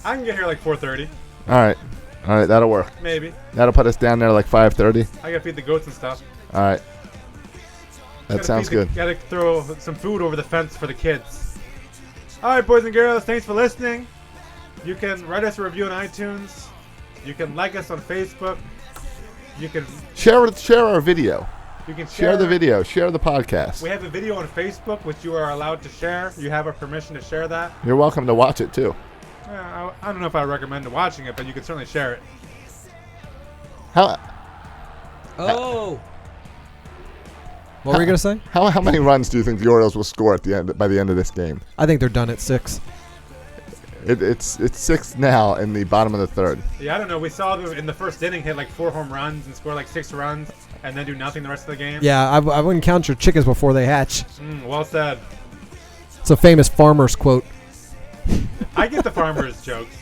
I can get here like 4:30, All right, that'll work. maybe. That'll put us down there like 5:30. I gotta feed the goats and stuff. All right, that sounds good. Gotta throw some food over the fence for the kids. All right, boys and girls, thanks for listening. You can write us a review on iTunes. You can like us on Facebook. You can Share our video. you can Share the video. Share the podcast. We have a video on Facebook which you are allowed to share. You have our permission to share that. You're welcome to watch it too. I don't know if I recommend watching it, but you can certainly share it. How Oh. What were you going to say? how many runs do you think the Orioles will score by the end of this game? I think they're done at 6. It's 6 now in the bottom of the 3rd. Yeah, I don't know. We saw them in the first inning hit like 4 home runs and score like 6 runs and then do nothing the rest of the game. Yeah, I wouldn't count your chickens before they hatch. Well said. It's a famous farmer's quote. I get the farmers' jokes.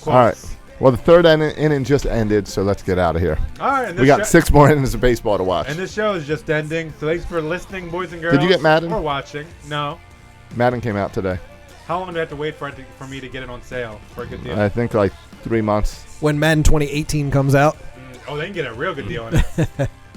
All right. Well, the 3rd inning just ended, so let's get out of here. All right. And We got 6 more innings of baseball to watch. And this show is just ending. So thanks for listening, boys and girls. Did you get Madden? Or watching. No. Madden came out today. How long do I have to wait for me to get it on sale for a good deal? I think like 3 months. When Madden 2018 comes out. Oh, they can get a real good deal on it.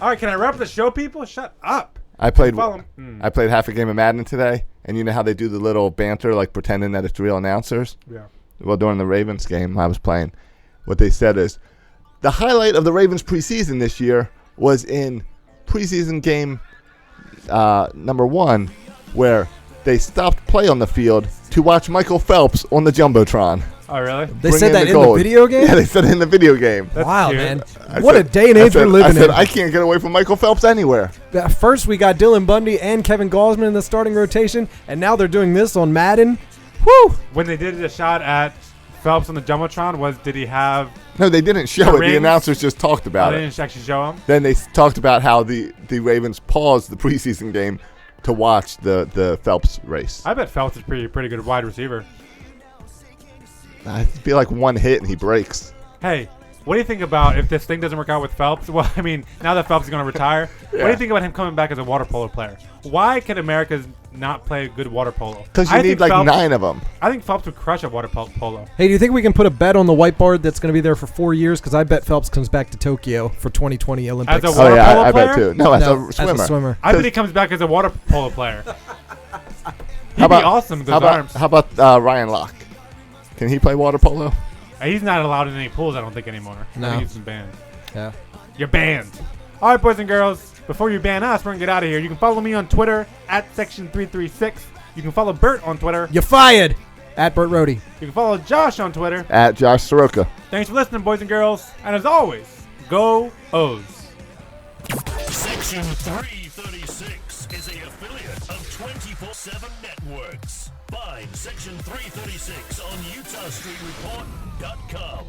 All right. Can I wrap the show, people? Shut up. I played Follow 'em. half a game of Madden today, and you know how they do the little banter, like pretending that it's real announcers? Yeah. Well, during the Ravens game I was playing, what they said is, the highlight of the Ravens preseason this year was in preseason game number 1, where they stopped play on the field to watch Michael Phelps on the Jumbotron. Oh, really? They Bring said that in the gold. video game? Yeah, they said it in the video game. Wow, cute. man. I What said- a day and I age said- we're living I said, in. I can't get away from Michael Phelps anywhere. At first, we got Dylan Bundy and Kevin Gausman in the starting rotation, and now they're doing this on Madden. Woo! When they did a shot at Phelps on the Jumbotron, did he have No, they didn't show it. rings? The announcers just talked Oh, about they it. didn't actually show him. Then they talked about how the Ravens paused the preseason game to watch the Phelps race. I bet Phelps is pretty good wide receiver. I feel like one hit and he breaks. Hey, what do you think about if this thing doesn't work out with Phelps? Well, I mean, now that Phelps is going to retire, what do you think about him coming back as a water polo player? Why can America not play good water polo? Because you I need think like Phelps- 9 of them. I think Phelps would crush at water polo. Hey, do you think we can put a bet on the whiteboard that's going to be there for 4 years? Because I bet Phelps comes back to Tokyo for 2020 Olympics. As a Oh water yeah, polo I bet player? too. No, as No, a swimmer. As a swimmer. I bet he comes back as a water polo player. He'd How be awesome with those arms. How about Ryan Locke? Can he play water polo? He's not allowed in any pools, I don't think, anymore. I No. think he's been banned. Yeah. You're banned. All right, boys and girls. Before you ban us, we're going to get out of here. You can follow me on Twitter at Section336. You can follow Bert on Twitter. You're fired. At Bert Rohde. You can follow Josh on Twitter. At Josh Soroka. Thanks for listening, boys and girls. And as always, go O's. Section 336 is a affiliate of 24/7 Networks. Find Section 336 on UtahStreetReport.com.